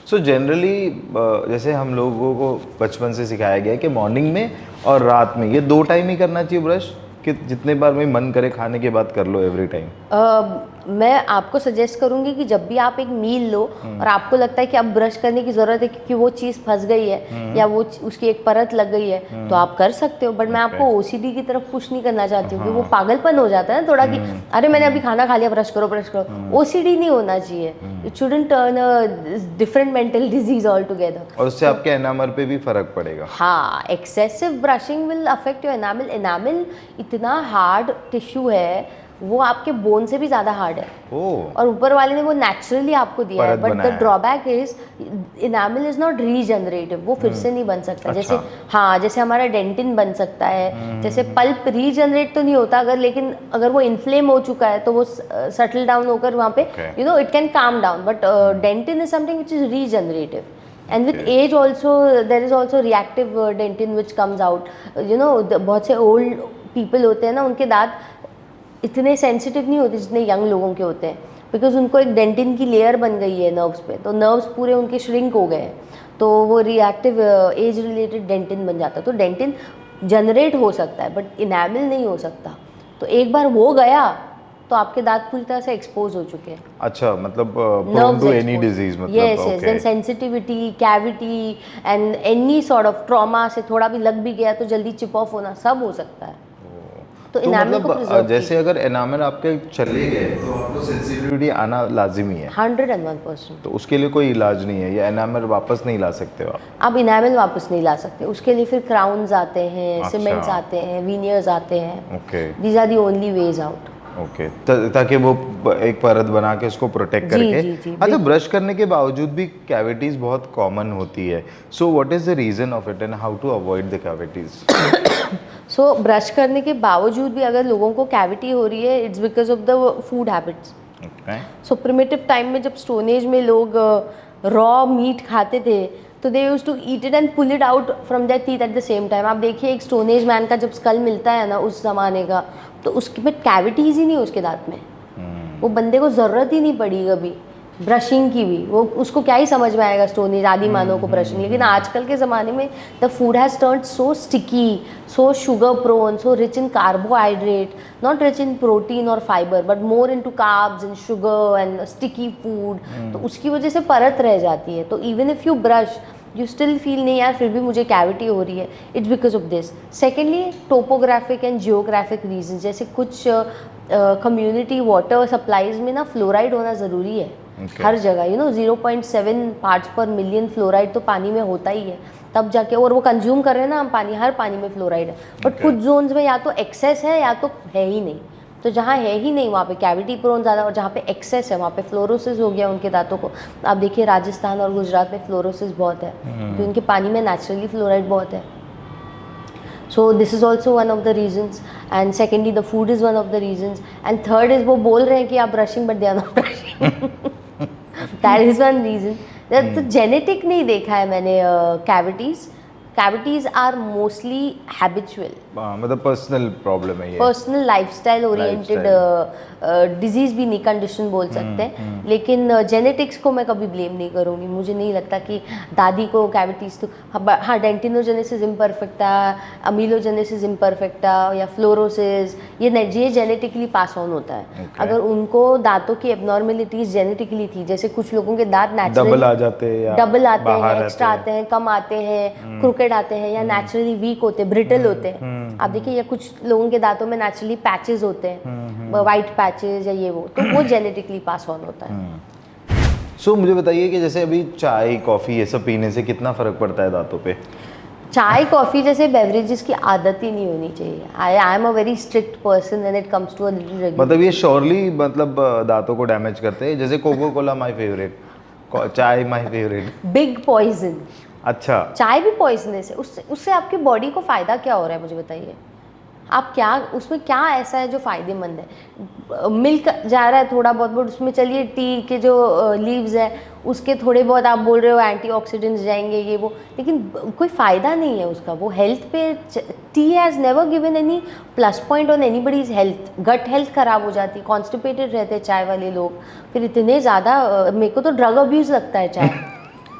सो जनरली जैसे हम लोगों को बचपन से सिखाया गया है कि मॉर्निंग में और रात में ये 2 टाइम ही करना चाहिए ब्रश, कि जितने बार में मन करे खाने के बाद कर लो एवरी टाइम? मैं आपको सजेस्ट करूंगी कि जब भी आप एक मील लो और आपको लगता है कि अब ब्रश करने की ज़रूरत है क्योंकि वो चीज़ फंस गई है या वो उसकी एक परत लग गई है, तो आप कर सकते हो। बट मैं आपको ओसीडी की तरफ पुश नहीं करना चाहती हूँ, कि वो पागलपन हो जाता है ना थोड़ा, कि अरे मैंने अभी खाना खा लिया, ब्रश करो। ओसीडी नहीं होना चाहिए। It shouldn't turn a different mental disease all together. और उससे आपके एनामर पे भी फर्क पड़ेगा। हाँ, excessive brushing will affect your enamel. Enamel इतना हार्ड टिश्यू है, वो आपके बोन से भी ज़्यादा हार्ड है। और ऊपर वाले ने वो नेचुरली आपको दिया है, but the drawback is enamel is not regenerative. वो फिर से नहीं बन सकता। अच्छा। जैसे हाँ, जैसे हमारा डेंटिन बन सकता है, जैसे पल्प रीजनरेट तो नहीं होता अगर, लेकिन अगर वो इन्फ्लेम हो चुका है तो वो सेटल डाउन होकर वहाँ पे it can calm down. But dentin is something which is regenerative, and with age also there is also reactive dentin which comes out. बहुत से old people होते हैं ना, उनके दांत इतने सेंसिटिव नहीं होते जितने यंग लोगों के होते हैं, बिकॉज उनको एक डेंटिन की लेयर बन गई है नर्व्स पे, तो नर्व्स पूरे उनके श्रिंक हो गए हैं, तो वो रिएक्टिव एज रिलेटेड डेंटिन बन जाता है। तो डेंटिन जनरेट हो सकता है बट इनामल नहीं हो सकता। तो एक बार वो गया तो आपके दांत पूरी तरह से एक्सपोज हो चुके हैं। अच्छा, मतलब prone to any disease, मतलब yes, then sensitivity, cavity and any sort of trauma से थोड़ा भी लग भी गया तो जल्दी चिप ऑफ होना सब हो सकता है। तो इनामल को मतलब जैसे अगर एनामल आपके चले गए तो आपको सेंसिटिविटी आना लाजिमी है 101%। तो उसके लिए कोई इलाज नहीं है, या एनामल वापस नहीं ला सकते हो आप इनामल वापस नहीं ला सकते, उसके लिए फिर क्राउन्स आते हैं, अच्छा। सीमेंट्स आते हैं, वीनियर्स आते हैं। Okay. These are the only ways out. Okay, ताकि वो एक परत बना के उसको प्रोटेक्ट करके। जी, अच्छा, ब्रश करने के बावजूद भी कैविटीज बहुत कॉमन होती है, so what is the reason of it and how to avoid the cavities? So brush करने के बावजूद भी अगर लोगों को कैविटी हो रही है, it's because of the food habits. So primitive time में जब स्टोन एज में लोग रॉ मीट खाते थे तो they use to eat it and pull it out from their teeth at the same time. आप देखिए एक स्टोन एज मैन का जब स्कल मिलता है ना उस ज़माने का, तो उसके में कैविटीज़ ही नहीं उसके दांत में। वो बंदे को ज़रूरत ही नहीं पड़ी कभी ब्रशिंग की भी, वो उसको क्या ही समझ में आएगा स्टोन एज आदि मानव को ब्रशिंग। लेकिन आजकल के ज़माने में the food has turned so sticky, so sugar prone, so rich in carbohydrate, not rich in protein और fibre but more into carbs and sugar and sticky food. तो उसकी वजह से परत रह जाती है। तो even if you brush you still feel नहीं यार फिर भी मुझे कैविटी हो रही है, it's because of this. Secondly topographic and geographic region, जैसे कुछ कम्युनिटी वाटर सप्लाईज में ना फ्लोराइड होना ज़रूरी है। हर जगह 0.7 पार्ट्स पर मिलियन फ्लोराइड तो पानी में होता ही है, तब जाके, और वो कंज्यूम कर रहे हैं ना हम पानी, हर पानी में फ्लोराइड है। बट कुछ जोन्स में या तो एक्सेस है या तो है ही नहीं। तो जहाँ है ही नहीं वहाँ पे कैविटी प्रोन ज़्यादा, और जहाँ पे एक्सेस है वहाँ पे फ्लोरोसिस हो गया उनके दांतों को। आप देखिए राजस्थान और गुजरात में फ्लोरोसिस बहुत है क्योंकि उनके पानी में नेचुरली फ्लोराइड बहुत है। So this is also one of the reasons. And secondly the food is one of the reasons. And third is वो बोल रहे हैं कि आप brushing but they are not brushing. That is one reason. तो genetic नहीं देखा है मैंने कैविटीज आर मोस्टली हैबिचुअल, मतलब पर्सनल प्रॉब्लम है ये, पर्सनल लाइफस्टाइल ओरिएंटेड डिजीज भी नहीं, कंडीशन बोल सकते हैं। लेकिन जेनेटिक्स को मैं कभी ब्लेम नहीं करूँगी। मुझे नहीं लगता कि दादी को कैविटीज तो हाँ डेंटिनोजेनेसिस इम्परफेक्टा, अमीलोजेनेसिस इम्परफेक्टा या फ्लोरोसिस, ये जेनेटिकली पास ऑन होता है। अगर उनको दांतों की एबनॉर्मेलिटीज जेनेटिकली थी, जैसे कुछ लोगों के दांत नेचुरली डबल आ जाते हैं, डबल आते हैं, एक्स्ट्रा आते हैं, कम आते हैं, क्रोकेड आते हैं, या नेचुरली वीक होते हैं, ब्रिटल होते हैं। आप देखिए, या कुछ लोगों के दांतों में नेचुरली पैचेस होते हैं, वाइट पैचेस या ये वो जेनेटिकली पास ऑन होता है। सो मुझे बताइए कि जैसे अभी चाय कॉफ़ी ये सब पीने से कितना फ़र्क पड़ता है दांतों पे? चाय कॉफ़ी जैसे बेवरेजेस की आदत ही नहीं होनी चाहिए। I am a very strict person when it comes to a little regular. मतलब ये श्योरली मतलब दांतों को डैमेज करते हैं? जैसे Coca Cola my favourite, chai my favourite. Big poison. अच्छा, चाय भी पॉइजनस है। उससे आपकी बॉडी को फ़ायदा क्या हो रहा है मुझे बताइए। आप क्या, उसमें क्या ऐसा है जो फ़ायदेमंद है? मिल्क जा रहा है थोड़ा बहुत, बट उसमें चलिए टी के जो लीव्स है उसके थोड़े बहुत आप बोल रहे हो एंटीऑक्सीडेंट्स जाएंगे ये वो, लेकिन कोई फ़ायदा नहीं है उसका। वो हेल्थ पे, tea has never given any plus point on anybody's health. Gut health ख़राब हो जाती, कॉन्स्टिपेटेड रहते हैं चाय वाले लोग, फिर इतने ज़्यादा मेरे को तो ड्रग अब्यूज़ लगता है चाय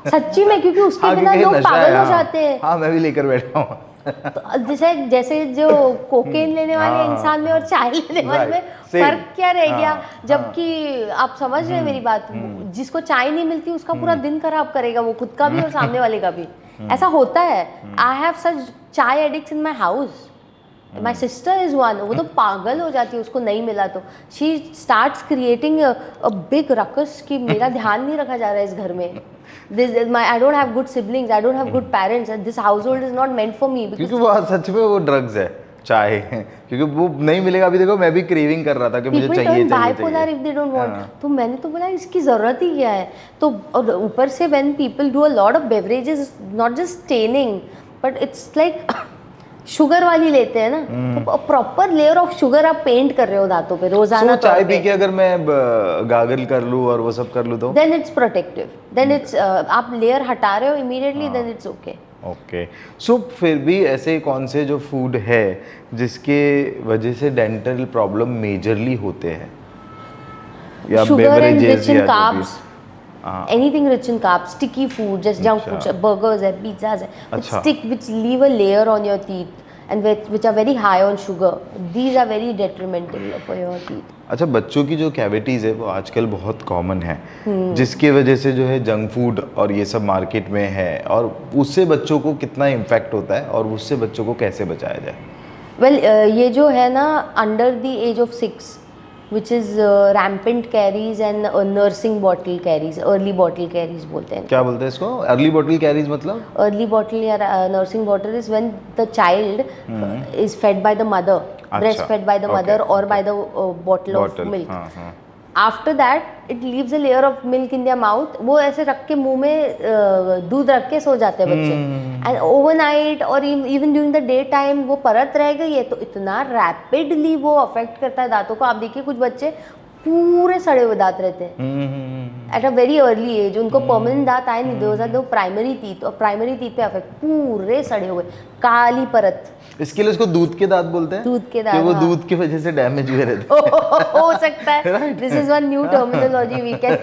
सच्ची में, क्योंकि उसके बिना लोग पागल हो जाते हैं। हाँ, मैं भी लेकर बैठा हूँ। तो जैसे जो कोकेन लेने वाले इंसान में और चाय लेने वाले में फर्क क्या रह गया? जबकि आप समझ रहे हैं मेरी बात। जिसको चाय नहीं मिलती उसका पूरा दिन खराब करेगा वो, खुद का भी और सामने वाले का भी। ऐसा होता है। आई हैव सच चाय addicts in my house. My sister is one. वो तो पागल हो जाती है, उसको नहीं मिला तो she starts creating a big ruckus कि मेरा ध्यान नहीं रखा जा रहा है इस घर में। I don't have good siblings, I don't have good parents, and this household is not meant for me. क्योंकि वो सच में वो ड्रग्स है चाय, क्योंकि वो नहीं मिलेगा। अभी देखो मैं भी क्रेविंग कर रहा था कि मुझे चाहिए bipolar if they don't want. तो मैंने तो बोला इसकी ज़रूरत ही क्या है? तो और ऊपर से when people do a lot of beverages, not just staining, but it's like sugar वाली लेते हैं ना, तो प्रॉपर लेयर ऑफ शुगर आप पेंट कर रहे हो दांतों पे रोजाना। चाय पी के अगर मैं गागल कर लूँ और वो सब कर लूँ तो then it's protective, then it's आप लेयर हटा रहे हो immediately, then it's okay. Okay. So फिर भी ऐसे कौन से जो फूड है जिसके वजह से डेंटल प्रॉब्लम मेजरली होते हैं, या sugar and rich in carbs, anything rich in carbs, sticky food, just junk food, burgers है, pizzas है, which stick, which leave a layer on your teeth and which are very high on sugar. These are very detrimental for your teeth. अच्छा, बच्चों की जो cavities है वो आजकल बहुत कॉमन है, जिसके वजह से जो है जंक फूड और ये सब मार्केट में है, और उससे बच्चों को कितना इम्पैक्ट होता है और उससे बच्चों को कैसे बचाया जाए? Well, ये जो है ना under the age of 6, which is rampant caries and nursing bottle caries, early bottle caries बोलते हैं। क्या बोलते हैं इसको? अर्ली बॉटल कैरीज मतलब? अर्ली बॉटल या nursing bottle is when the child is fed by the mother, breastfed by the mother or by the bottle of milk. After that it leaves a layer of milk in their mouth. वो ऐसे रख के मुंह में दूध रख के सो जाते हैं बच्चे, and overnight और even during the day time वो परत रह गई है, तो इतना रैपिडली वो अफेक्ट करता है दांतों को। आप देखिए कुछ बच्चे पूरे सड़े हुए दांत रहते हैं at a very early age, उनको परमानेंट दांत आए नहीं, दो प्राइमरी टीथ, और प्राइमरी टीथ पे अफेक्ट, पूरे सड़े हुए, काली परत। इसके लिए उसको दूध के दांत बोलते हैं, दूध के दांत, वो दूध की वजह से डैमेज हुए रहते हैं। हो सकता है। This is one new terminology we can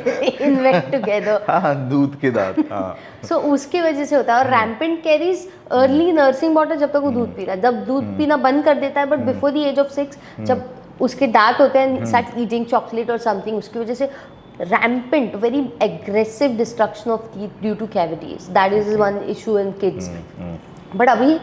invent together. हाँ, दूध के दांत। सो उसकी वजह से होता है। और rampant carries early nursing bottle, जब तक वो दूध पी रहा है, जब दूध पीना बंद कर देता है, but before the age of 6 जब उसके दांत होते हैं, स्टार्ट ईटिंग चॉकलेट और समथिंग, उसकी वजह से rampant, very aggressive destruction of teeth due to cavities. That is one issue in kids. But अभी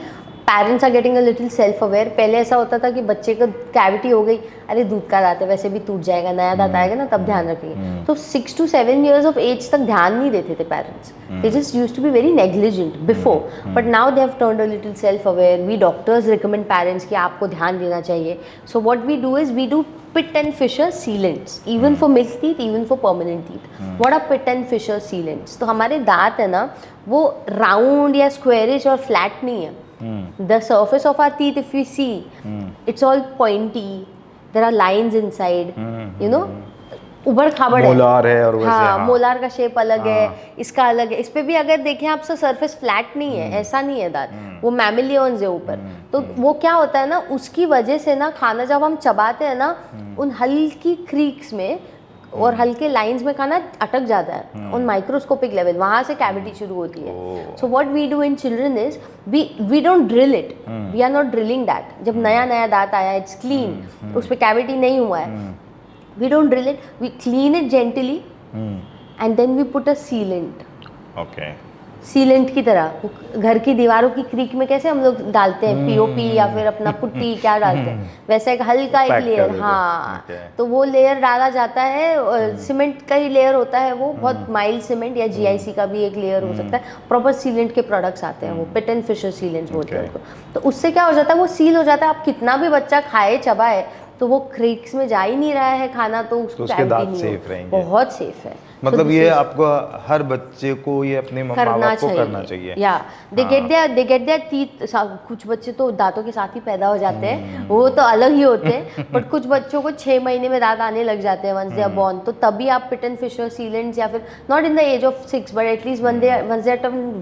parents are getting a little self aware. पहले ऐसा होता था कि बच्चे को कैविटी हो गई, अरे दूध का दांत है, वैसे भी टूट जाएगा, नया दांत आएगा ना, तब ध्यान रखेंगे। तो 6 to 7 years of age तक ध्यान नहीं देते थे parents. They just used to be very negligent before, but now they have turned a little self aware. We doctors recommend parents कि आपको ध्यान देना चाहिए। So what we do is we do pit and fissure sealants, even for milk teeth, even for permanent teeth. What are pit and fissure sealants? तो हमारे दांत है ना, वो राउंड या स्क्वेरिश और फ्लैट नहीं है। The surface of our teeth, if we see, it's all pointy. There are lines inside. You know, उबड़ खाबड़ है, मोलार है और वैसे हाँ, हाँ। मोलार का शेप अलग है, इसका अलग है। इस पे भी अगर देखें आप, सरफेस फ्लैट नहीं है, ऐसा नहीं है दांत, वो मैमिलियंस है ऊपर। तो वो क्या होता है ना, उसकी वजह से ना खाना जब हम चबाते हैं ना, उन हल्की क्रीक्स में और हल्के लाइंस में खाना अटक जाता है ऑन माइक्रोस्कोपिक लेवल, वहाँ से कैविटी शुरू होती है। So what we do in children is we don't drill it, we are not drilling that. जब नया नया दांत आया, इट्स क्लीन, उस पर कैविटी नहीं हुआ है, we don't drill it, we clean it gently and then we put a sealant. Okay. Sealant की तरह घर की दीवारों की क्रीक में कैसे हम लोग डालते हैं पीओपी या फिर अपना पुट्टी क्या डालते हैं, वैसा एक हल्का एक पैक कर लेयर, देते। हाँ, Okay. तो वो लेयर डाला जाता है। सीमेंट का ही लेयर होता है वो, बहुत माइल्ड सीमेंट, या जीआईसी का भी एक लेयर हो सकता है। प्रॉपर सीलेंट के प्रोडक्ट्स आते हैं, वो पिट एंड फिशर सीलेंट्स बोलते हैं उनको। तो उससे क्या हो जाता है, वो सील हो जाता है। आप कितना भी बच्चा खाए चबाए तो वो क्रीक्स में जा ही नहीं रहा है खाना, तो उसको उसके cavity दांत नहीं safe हो। रहेंगे। बहुत सेफ है। मतलब ये आपको हर बच्चे को ये अपने माँ करना बाप को चाहिए, करना चाहिए। या दे गेट देयर टीथ। कुछ बच्चे तो दांतों के साथ ही पैदा हो जाते हैं, वो तो अलग ही होते हैं, बट कुछ बच्चों को 6 महीने में दांत आने लग जाते हैं वंस दे आर बोर्न। तो तभी आप पिट एंड फिशर सीलेंट्स, या फिर not in the age of 6 but at least once they are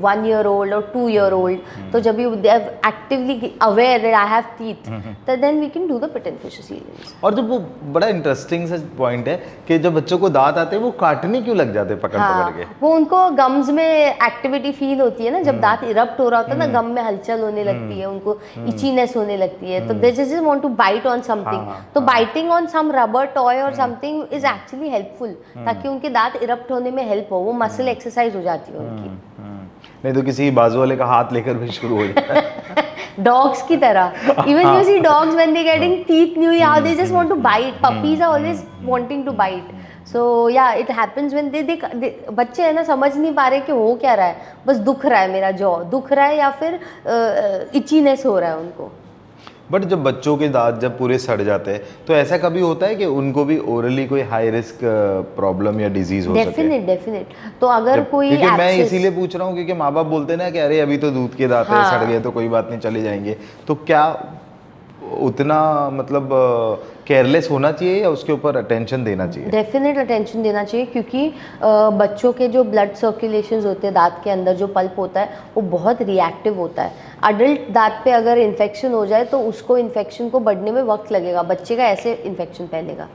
1 year old और 2 year old, तो जब you they are actively aware that I have teeth, तो then we can do the pit and fissure sealants. और जब वो बड़ा interesting सा point है कि जब बच्चों को दांत आते हैं वो काटने क्यों लग जाते हैं पकड़ पकड़ के? वो उनको गम्स में एक्टिविटी फील होती है ना, जब दांत इरप्ट हो रहा होता है ना, गम में हलचल होने लगती है, उनको इचीनेस होने लगती है, तो they just want to bite on something. तो biting on some rubber toy और समथिंग इज एक्चुअली हेल्पफुल, ताकि उनके दांत इरप्ट होने में हेल्प हो, वो मसल एक्सरसाइज हो जाती है उनकी। नहीं तो किसी बाजू वाले का हाथ लेकर भी शुरू हो जाता है। Dogs की तरह, even you see dogs when they getting teeth new, how they just want to bite. Puppies are always wanting to bite. So yeah, it happens when they बच्चे है ना, समझ नहीं पा रहे कि हो क्या रहा है, बस दुख रहा है, मेरा जॉ दुख रहा है या फिर इचीनेस हो रहा है उनको। बट जब बच्चों के दांत जब पूरे सड़ जाते हैं तो ऐसा कभी होता है कि उनको भी ओरली कोई हाई रिस्क प्रॉब्लम या डिजीज हो सके? डेफिनेट। तो अगर कोई क्योंकि मैं abscess- इसीलिए पूछ रहा हूँ क्योंकि माँ बाप बोलते हैं ना कि अरे अभी तो दूध के दांत है, सड़ गए तो कोई बात नहीं, चले जाएंगे। तो क्या उतना मतलब केयरलेस होना चाहिए या उसके ऊपर अटेंशन देना चाहिए? डेफिनेट अटेंशन देना चाहिए, क्योंकि बच्चों के जो ब्लड सर्कुलेशंस होते हैं दांत के अंदर, जो पल्प होता है वो बहुत रिएक्टिव होता है। अडल्ट दांत पे अगर इन्फेक्शन हो जाए तो उसको इन्फेक्शन को बढ़ने में वक्त लगेगा, बच्चे का ऐसे इन्फेक्शन फैलेगा।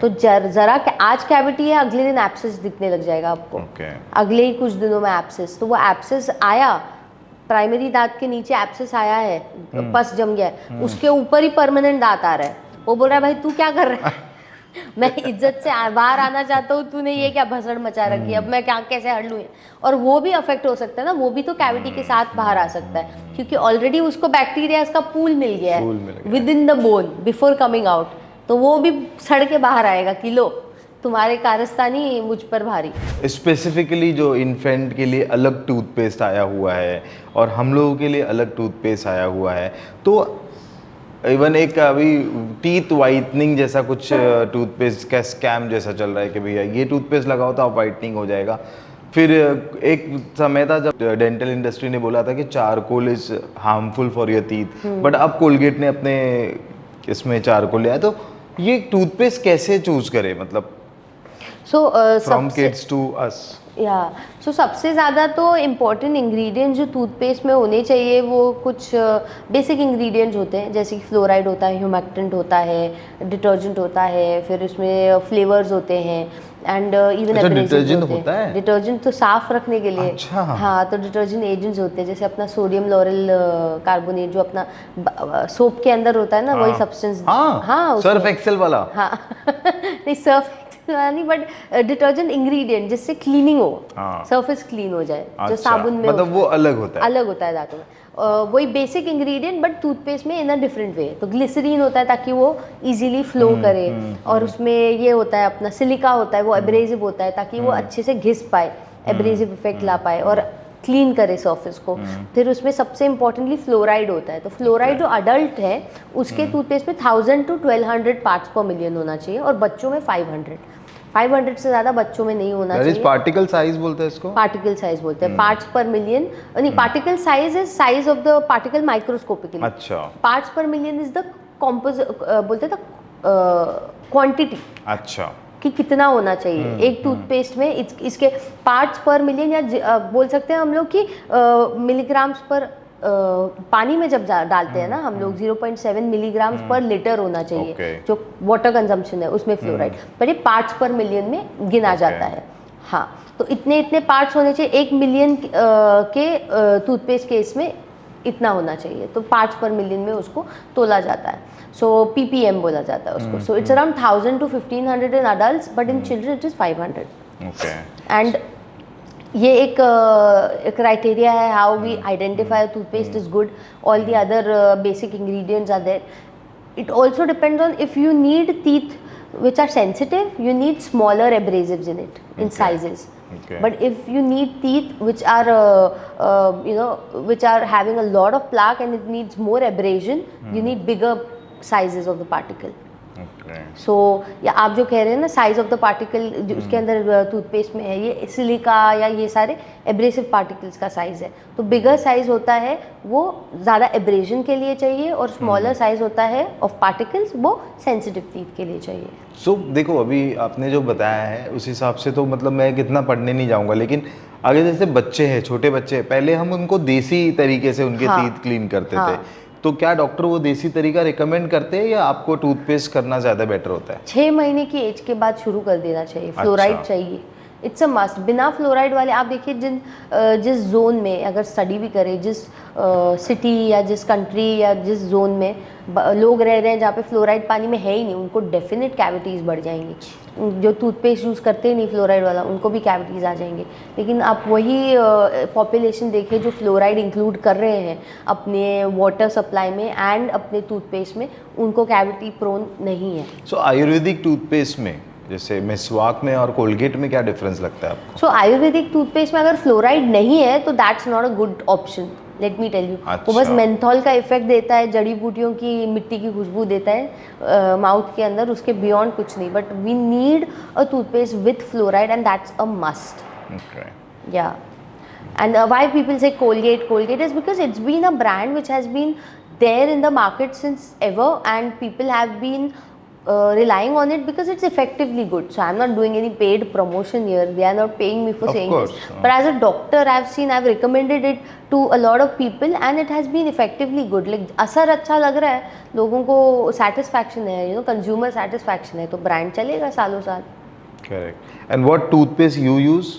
तो जरा आज कैविटी है, अगले दिन एब्सेस दिखने लग जाएगा आपको, अगले ही कुछ दिनों में एब्सेस। तो वो एब्सेस आया, प्राइमरी दांत के नीचे एब्सेस आया है, पस जम गया है, उसके ऊपर ही परमानेंट दांत आ रहा है, वो बोल रहा है भाई तू क्या कर रहा है, मैं इज्जत से बाहर आना चाहता हूँ, तूने ये क्या भसड़ मचा रखी है, अब मैं क्या कैसे हट लूँ। और वो भी अफेक्ट हो सकता है ना, वो भी तो कैविटी के साथ बाहर आ सकता है, क्योंकि ऑलरेडी उसको बैक्टीरिया का पूल मिल गया है with in the bone before coming out, तो वो भी सड़ के बाहर आएगा कि लो तुम्हारे कारस्तानी मुझ पर भारी। स्पेसिफिकली जो इन्फेंट के लिए अलग टूथपेस्ट आया हुआ है और हम लोगों के लिए अलग टूथपेस्ट आया हुआ है, तो इवन एक अभी टीथ वाइटनिंग जैसा कुछ टूथपेस्ट का स्कैम जैसा चल रहा है कि भैया ये टूथपेस्ट लगाओ तो आप वाइटनिंग हो जाएगा। फिर एक समय था जब डेंटल इंडस्ट्री ने बोला था कि charcoal is harmful for your teeth, but अब कोलगेट ने अपने इसमें चारकोल लिया है। तो ये टूथपेस्ट कैसे चूज करे, मतलब फ्रॉम किड्स टू अस? सो सबसे ज़्यादा तो इम्पॉर्टेंट इंग्रेडिएंट्स जो टूथपेस्ट में होने चाहिए वो कुछ बेसिक इंग्रेडिएंट्स होते हैं, जैसे कि फ्लोराइड होता है, ह्यूमेक्टेंट होता है, डिटर्जेंट होता है, फिर इसमें फ्लेवर्स होते हैं एंड इवन डिटर्जेंट होता है। डिटर्जेंट तो साफ रखने के लिए। अच्छा। हाँ, तो डिटर्जेंट एजेंट्स होते हैं, जैसे अपना सोडियम लॉरेल कार्बोनेट जो अपना सोप के अंदर होता है ना, वही सब्सटेंस। हाँ, सर्फ एक्सेल वाला। हाँ नहीं सर्फ नहीं, बट डिटर्जेंट इंग्रेडिएंट जिससे क्लीनिंग हो, सरफेस क्लीन हो जाए। जो साबुन में मतलब वो अलग होता है दांतों में, वही बेसिक इंग्रेडिएंट, बट टूथपेस्ट में इन अ डिफरेंट वे। तो ग्लिसरीन होता है ताकि वो इजीली फ्लो करे, और उसमें ये होता है अपना सिलिका होता है, वो एब्रेसिव होता है ताकि वो अच्छे से घिस पाए, एब्रेसिव इफेक्ट ला पाए और क्लीन करे सरफेस को। फिर उसमें सबसे इम्पोर्टेंटली फ्लोराइड होता है। तो फ्लोराइड जो अडल्ट है उसके टूथपेस्ट में 1000 to 1200 पार्ट्स पर मिलियन होना चाहिए, और बच्चों में 500 से ज़्यादा बच्चों में नहीं होना चाहिए। पार्टिकल साइज बोलते हैं इसको, पार्टिकल साइज बोलते हैं, पार्ट्स पर मिलियन नहीं, particle size is size of the particle microscopically. अच्छा। पार्ट्स पर मिलियन इज द बोलते हैं क्वांटिटी। अच्छा। कि कितना होना चाहिए एक टूथपेस्ट में। इसके पार्ट्स पर मिलियन या बोल सकते हैं हम लोग कि मिलीग्राम्स पर पानी में जब डालते हैं ना हम लोग 0.7 मिलीग्राम्स पर लीटर होना चाहिए Okay. जो वाटर कंजम्पशन है उसमें फ्लोराइड, पर ये पार्ट्स पर मिलियन में गिना जाता है। हाँ, तो इतने इतने पार्ट्स होने चाहिए, 1 मिलियन के टूथपेस्ट के इसमें इतना होना चाहिए, तो पार्ट्स पर मिलियन में उसको तोला जाता है। सो ppm बोला जाता है उसको। So it's around 1000 to 1500 in adults, but in children it is 500। Okay. And ये एक क्राइटेरिया है how we identify toothpaste is good. All the other basic ingredients are there. It also depends on if you need teeth which are sensitive, you need smaller abrasives in it, in sizes. Okay. But if you need teeth which are which are having a lot of plaque and it needs more abrasion, you need bigger sizes of the particle. ओके। So या आप जो कह रहे हैं ना size of the particle जो उसके अंदर टूथपेस्ट में है, ये सिलिका या ये सारे एब्रेसिव पार्टिकल्स का साइज है। तो बिगर साइज होता है वो ज़्यादा एब्रेजन के लिए चाहिए, और स्मॉलर साइज होता है ऑफ पार्टिकल्स वो सेंसिटिव टीथ के लिए चाहिए। सो देखो अभी आपने जो बताया है उस हिसाब से तो मतलब मैं कितना पढ़ने नहीं जाऊंगा, लेकिन आगे जैसे बच्चे हैं, छोटे बच्चे, पहले हम उनको देसी तरीके से उनके टीथ क्लीन करते थे, तो क्या डॉक्टर वो देसी तरीका रिकमेंड करते हैं या आपको टूथपेस्ट करना ज़्यादा बेटर होता है? 6 महीने की एज के बाद शुरू कर देना चाहिए। फ्लोराइड चाहिए, इट्स अ मस्ट। बिना फ्लोराइड वाले आप देखिए जिस जोन में अगर स्टडी भी करें, जिस सिटी या जिस कंट्री या जिस जोन में लोग रह रहे हैं जहाँ पे फ्लोराइड पानी में है ही नहीं, उनको डेफिनेट कैविटीज़ बढ़ जाएंगी। जो टूथपेस्ट यूज़ करते ही नहीं फ्लोराइड वाला, उनको भी कैविटीज़ आ जाएंगे। लेकिन आप वही पॉपुलेशन देखिए जो फ्लोराइड इंक्लूड कर रहे हैं अपने वाटर सप्लाई में एंड अपने टूथपेस्ट में, उनको कैविटी प्रोन नहीं है। सो आयुर्वेदिक टूथपेस्ट में जैसे मिसवाक में और कोलगेट में क्या डिफरेंस लगता है आपको? सो आयुर्वेदिक टूथपेस्ट में अगर फ्लोराइड नहीं है तो that's not a good option, let me tell you. वो बस मेंथॉल का इफेक्ट देता है, जड़ी बूटियों की मिट्टी की खुशबू देता है माउथ के अंदर, उसके बियॉन्ड कुछ नहीं। But we need a toothpaste with fluoride and that's a must. या and why people say Colgate is because it's been a brand which has been there in the market since ever, and people have been relying on it because it's effectively good. So I'm not doing any paid promotion here, they are not paying me for saying this, but as a doctor I've recommended it to a lot of people and it has been effectively good. Like असर अच्छा लग रहा है, लोगों को satisfaction है, consumer satisfaction है, तो brand चलेगा सालों साल। Correct. And what toothpaste you use?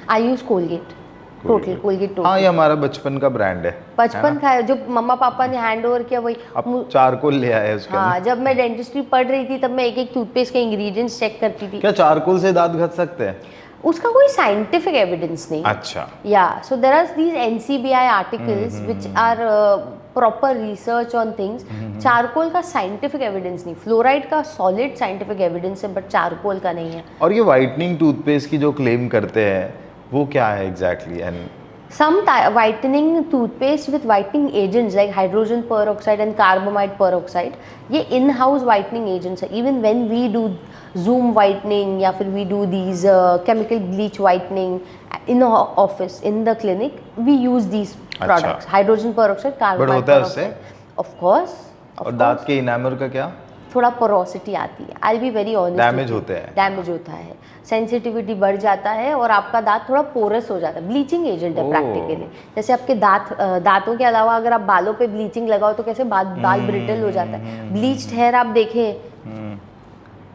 I use Colgate. Total Colgate. हाँ, ये हमारा बचपन का ब्रांड है, बचपन का है, जो मम्मा पापा ने हैंड ओवर किया वही। अब चारकोल ले आए उसके हाँ, जब मैं डेंटिस्ट्री पढ़ रही थी तब मैं एक एक टूथपेस्ट के इंग्रेडिएंट्स चेक करती थी। क्या चारकोल से दांत घस सकते हैं? उसका कोई साइंटिफिक एविडेंस नहीं। अच्छा। या so there are these NCBI articles which are proper research on things. Charcoal का साइंटिफिक एविडेंस नहीं, फ्लोराइड का सॉलिड साइंटिफिक एविडेंस है, बट चारकोल का नहीं है। और ये व्हाइटनिंग टूथपेस्ट की जो क्लेम करते हैं वो क्या है exactly? And some whitening toothpaste with whitening agents like hydrogen peroxide and carbamide peroxide, ये in-house whitening agents है। even when we do zoom whitening या फिर we do these chemical bleach whitening in the office, in the clinic, we use these products, hydrogen peroxide, carbamide peroxide, of course। और दांत के इनामर का क्या? थोड़ा porosity आती है, आई बी वेरी ऑनेस्ट, डैमेज होते हैं, डैमेज होता है, सेंसिटिविटी बढ़ जाता है और आपका दांत थोड़ा पोरस हो जाता है। ब्लीचिंग एजेंट है प्रैक्टिकली। जैसे आपके दांतों के अलावा अगर आप बालों पे ब्लीचिंग लगाओ तो कैसे बाल ब्रिटल हो जाता है। ब्लीच्ड हेयर आप देखें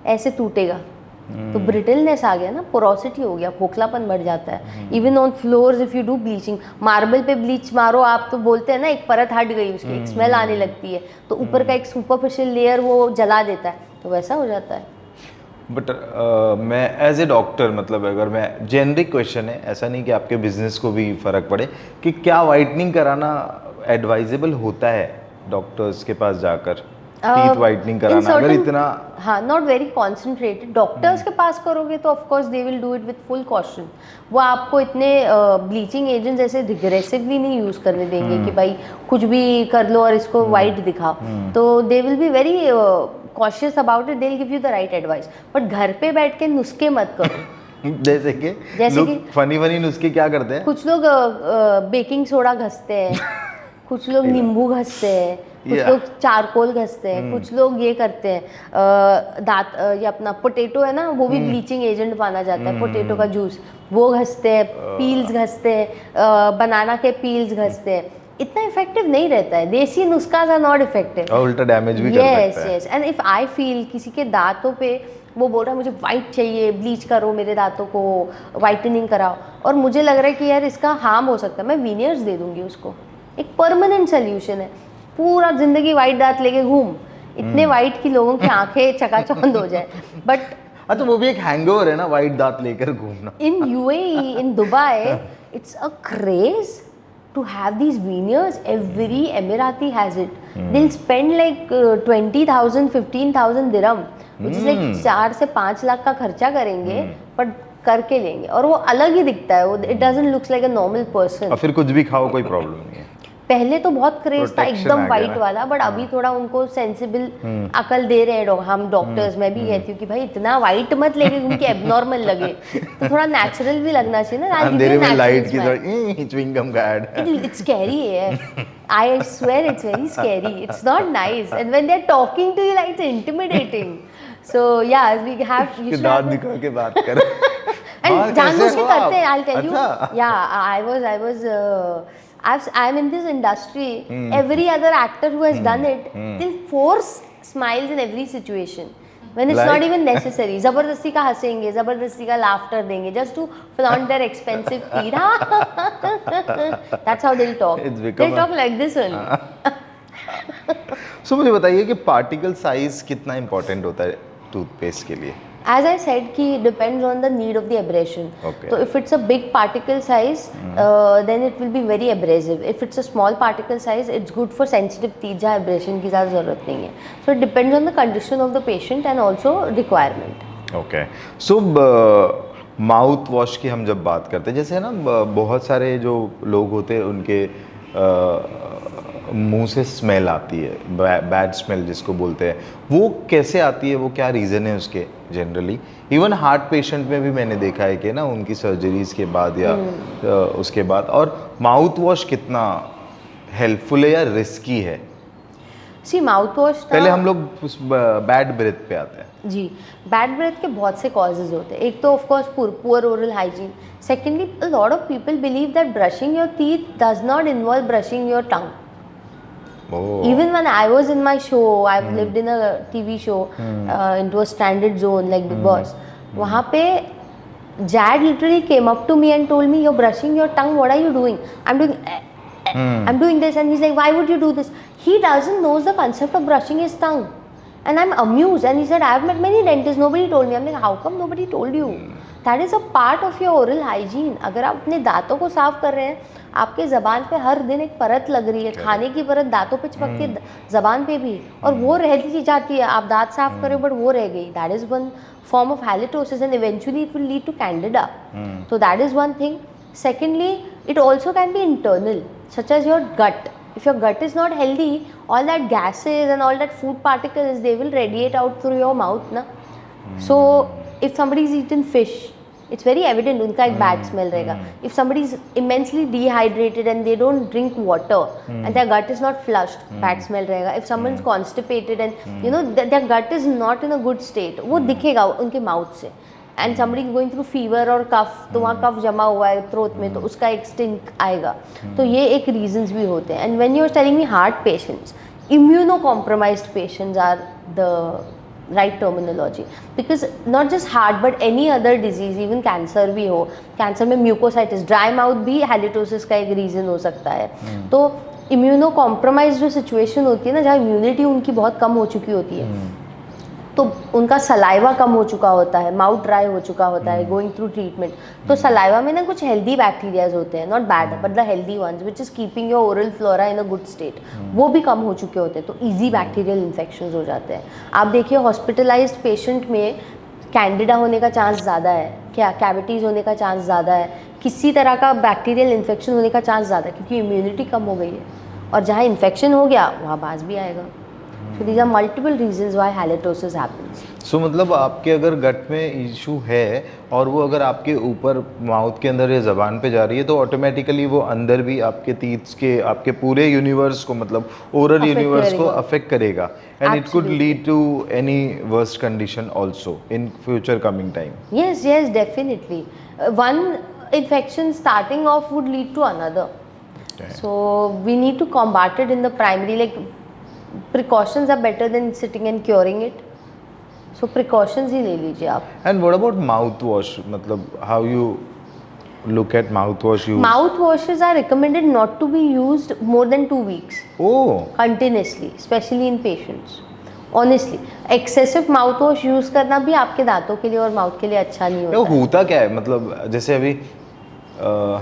ऐसे टूटेगा, तो ब्रिटलनेस आ गया ना, पोरोसिटी हो गया, खोखलापन बढ़ जाता है। Even on floors if you do bleaching, marble पे ब्लीच मारो आप तो बोलते हैं ना एक परत हट गई उसकी, एक स्मेल आने लगती है, तो ऊपर का एक सुपरफिशियल लेयर वो जला देता है, तो वैसा हो जाता है। बट मैं एज ए डॉक्टर, मतलब अगर मैं जेनरिक क्वेश्चन है, ऐसा नहीं कि आपके बिजनेस को भी फर्क पड़े, कि क्या वाइटनिंग कराना एडवाइजेबल होता है डॉक्टर्स के पास जाकर? टीथ वाइटनिंग कराना अगर इतना, हाँ, नॉट वेरी कॉन्सेंट्रेटेड। डॉक्टर्स के पास करोगे तो of course they will do it with full caution. वो आपको इतने ब्लीचिंग एजेंट्स ऐसे रिग्रेसिवली नहीं यूज करने देंगे कि भाई कुछ भी कर लो और इसको वाइट दिखाओ, तो they will be very cautious about it, they will give you the right advice. But घर पे बैठ के नुस्खे मत करो। जैसे कि फनी नुस्खे क्या करते हैं? कुछ लोग बेकिंग सोडा घसते हैं, कुछ लोग नींबू घसते हैं, कुछ Yeah. लोग चारकोल घसते हैं, कुछ लोग ये करते हैं दांत ये अपना पोटैटो है ना, वो भी ब्लीचिंग एजेंट माना जाता है, पोटैटो का जूस वो घसते हैं, पील्स घसते हैं, बनाना के पील्स घसते हैं, इतना इफेक्टिव नहीं रहता है। देसी नुस्खा आर नॉट इफेक्टिव, और उल्टा डैमेज भी कर यस सकता है। Yes. And if I feel किसी के दांतों पे वो बोल रहा है मुझे वाइट चाहिए, ब्लीच करो मेरे दांतों को, वाइटनिंग कराओ, और मुझे लग रहा है कि यार इसका हार्म हो सकता है, मैं वीनियर्स दे दूंगी उसको। एक परमानेंट सोल्यूशन है, पूरा जिंदगी वाइट दांत लेके घूम, इतने वाइट की लोगों की आंखें चकाचौंध हो जाए। बट हाँ, तो वो भी एक हैंगओवर है ना, वाइट दांत लेकर घूमना। in UAE, in Dubai, it's a craze to have these veneers. Every Emirati has it. They'll spend like 20,000, 15,000 dirham, which is like 4 से 5 लाख का खर्चा करेंगे, पर करके लेंगे, और वो अलग ही दिखता है, वो it doesn't looks like a normal person. और फिर कुछ भी खाओ कोई प्रॉब्लम नहीं है। पहले तो बहुत क्रेज था Protection एकदम आ गया वाइट ना। वाला, बट अभी थोड़ा उनको सेंसिबल अकल दे रहे हैं हम डॉक्टर्स। मैं भी कहती हूँ कि भाई इतना वाइट मत लेके घूम के एबनॉर्मल लगे, तो थोड़ा नेचुरल भी लगना चाहिए ना। अंधेरे में लाइट की तरह च्युइंगम का add. It's scary, yeah. I swear it's very scary. It's not nice. And when they're talking to you, like it's intimidating. So yeah, we have. You कि should दांत have. दिखा के बात कर। हाँ, And जानबूझ के कैसे हो करते हैं. आप? I'll tell you. अच्छा। Yeah, I'm in this industry. Every other actor who has done it, they'll force smiles in every situation. When it's not Like? even necessary. जबरदस्ती का हंसेंगे, जबरदस्ती का laughter देंगे, just to flaunt their expensive teeth. That's how they'll talk. It's become They'll talk like this only. सो मुझे बताइए कि particle size कितना इंपॉर्टेंट होता है टूथपेस्ट के लिए? As I said, कि depends on the need of the abrasion. Okay. So if it's a big particle size, then it will be very abrasive. If it's a small particle size, it's good for sensitive teeth जहाँ abrasion की ज़्यादा ज़रूरत नहीं है. So it depends on the condition of the patient and also requirement. Okay, so mouth wash की हम जब बात करते हैं, जैसे है ना बहुत सारे जो लोग होते हैं उनके मुंह से स्मेल आती है, बैड स्मेल जिसको बोलते हैं, वो कैसे आती है, वो क्या रीज़न है उसके? जनरली इवन हार्ट पेशेंट में भी मैंने देखा है कि ना उनकी सर्जरीज के बाद या उसके बाद। और माउथ वॉश कितना हेल्पफुल है या रिस्की है? See, mouth wash पहले हम लोग बैड ब्रेथ पे आते हैं। जी, बैड ब्रेथ के बहुत से कॉजेज होते हैं। एक तो of course poor oral hygiene. Secondly, a lot of people believe that brushing your teeth does not involve brushing your tongue. Even when I was in my show, I've lived in a TV show into a standard zone like Big Boss. वहाँ पे Jad literally came up to me and told me, "You're brushing your tongue. What are you doing?" I'm doing this, and he's like, "Why would you do this?" He doesn't knows the concept of brushing his tongue, and I'm amused. And he said, "I've met many dentists. Nobody told me." I'm like, "How come nobody told you?" That is a part of your oral hygiene. अगर आप अपने दांतों को साफ कर रहे हैं, आपके ज़बान पे हर दिन एक परत लग रही है, खाने की परत दांतों पे चिपक के ज़बान पे भी, और वो रहती जाती है। आप दांत साफ करें बट वो रह गई, that is one form of halitosis, and eventually it will lead to candida. So that is one thing. Secondly, it also can be internal, such as your gut. If your gut is not healthy, all that gases and all that food particles, they will radiate out through your mouth na. So if somebody is eaten fish, it's very evident उनका एक bad smell रहेगा. If somebody is immensely dehydrated and they don't drink water and their gut is not flushed, bad smell रहेगा. If someone is constipated and you know their gut is not in a good state, वो दिखेगा उनके mouth से. And somebody is going through fever और कफ, तो वहाँ कफ जमा हुआ है थ्रोट में, तो उसका एक स्टिंक आएगा. तो ये एक रीजंस भी होते हैं. And when you are telling me heart patients, immunocompromised patients are the right terminology, because not just heart but any other disease, even cancer भी हो, कैंसर में म्यूकोसाइटिस, ड्राई माउथ भी halitosis का एक रीज़न हो सकता है. तो इम्यूनोकॉम्प्रोमाइज जो सिचुएशन होती है ना, जहाँ इम्यूनिटी उनकी बहुत कम हो चुकी होती है, तो उनका सलाइवा कम हो चुका होता है, माउथ ड्राई हो चुका होता है, गोइंग थ्रू ट्रीटमेंट, तो सलाइवा में ना कुछ हेल्दी बैक्टीरियाज होते हैं, not bad but the healthy ones which is keeping your oral flora in a good state, वो भी कम हो चुके होते हैं, तो ईजी बैक्टीरियल इन्फेक्शन हो जाते हैं. आप देखिए हॉस्पिटलाइज्ड पेशेंट में कैंडिडा होने का चांस ज़्यादा है, क्या कैविटीज़ होने का चांस ज़्यादा है, किसी तरह का बैक्टीरियल इन्फेक्शन होने का चांस ज़्यादा है, क्योंकि इम्यूनिटी कम हो गई है, और जहाँ इन्फेक्शन हो गया वहाँ बाज भी आएगा. So these are multiple reasons why halitosis happens. सो मतलब आपके अगर गट में इशू है और वो अगर आपके ऊपर माउथ के अंदर या जबान पे जा रही है तो ऑटोमेटिकली वो अंदर भी आपके टीथ के आपके पूरे यूनिवर्स को मतलब ओरल Affect यूनिवर्स को करेगा। अफेक्ट करेगा and it could Absolutely. Lead to any worst condition also in future coming time. Yes, yes, definitely. One infection starting off would lead to another. So we need to combat it in the primary. Like precautions are better than sitting and curing it. So precautions ही ले लीजिए आप. And what about mouthwash, मतलब how you look at mouthwash use? Mouth washes are recommended not to be used more than 2 weeks Oh, continuously, especially in patients. Honestly, excessive mouth wash use करना भी आपके दांतों के लिए और mouth के लिए अच्छा नहीं ये होता है. होता क्या है? मतलब जैसे अभी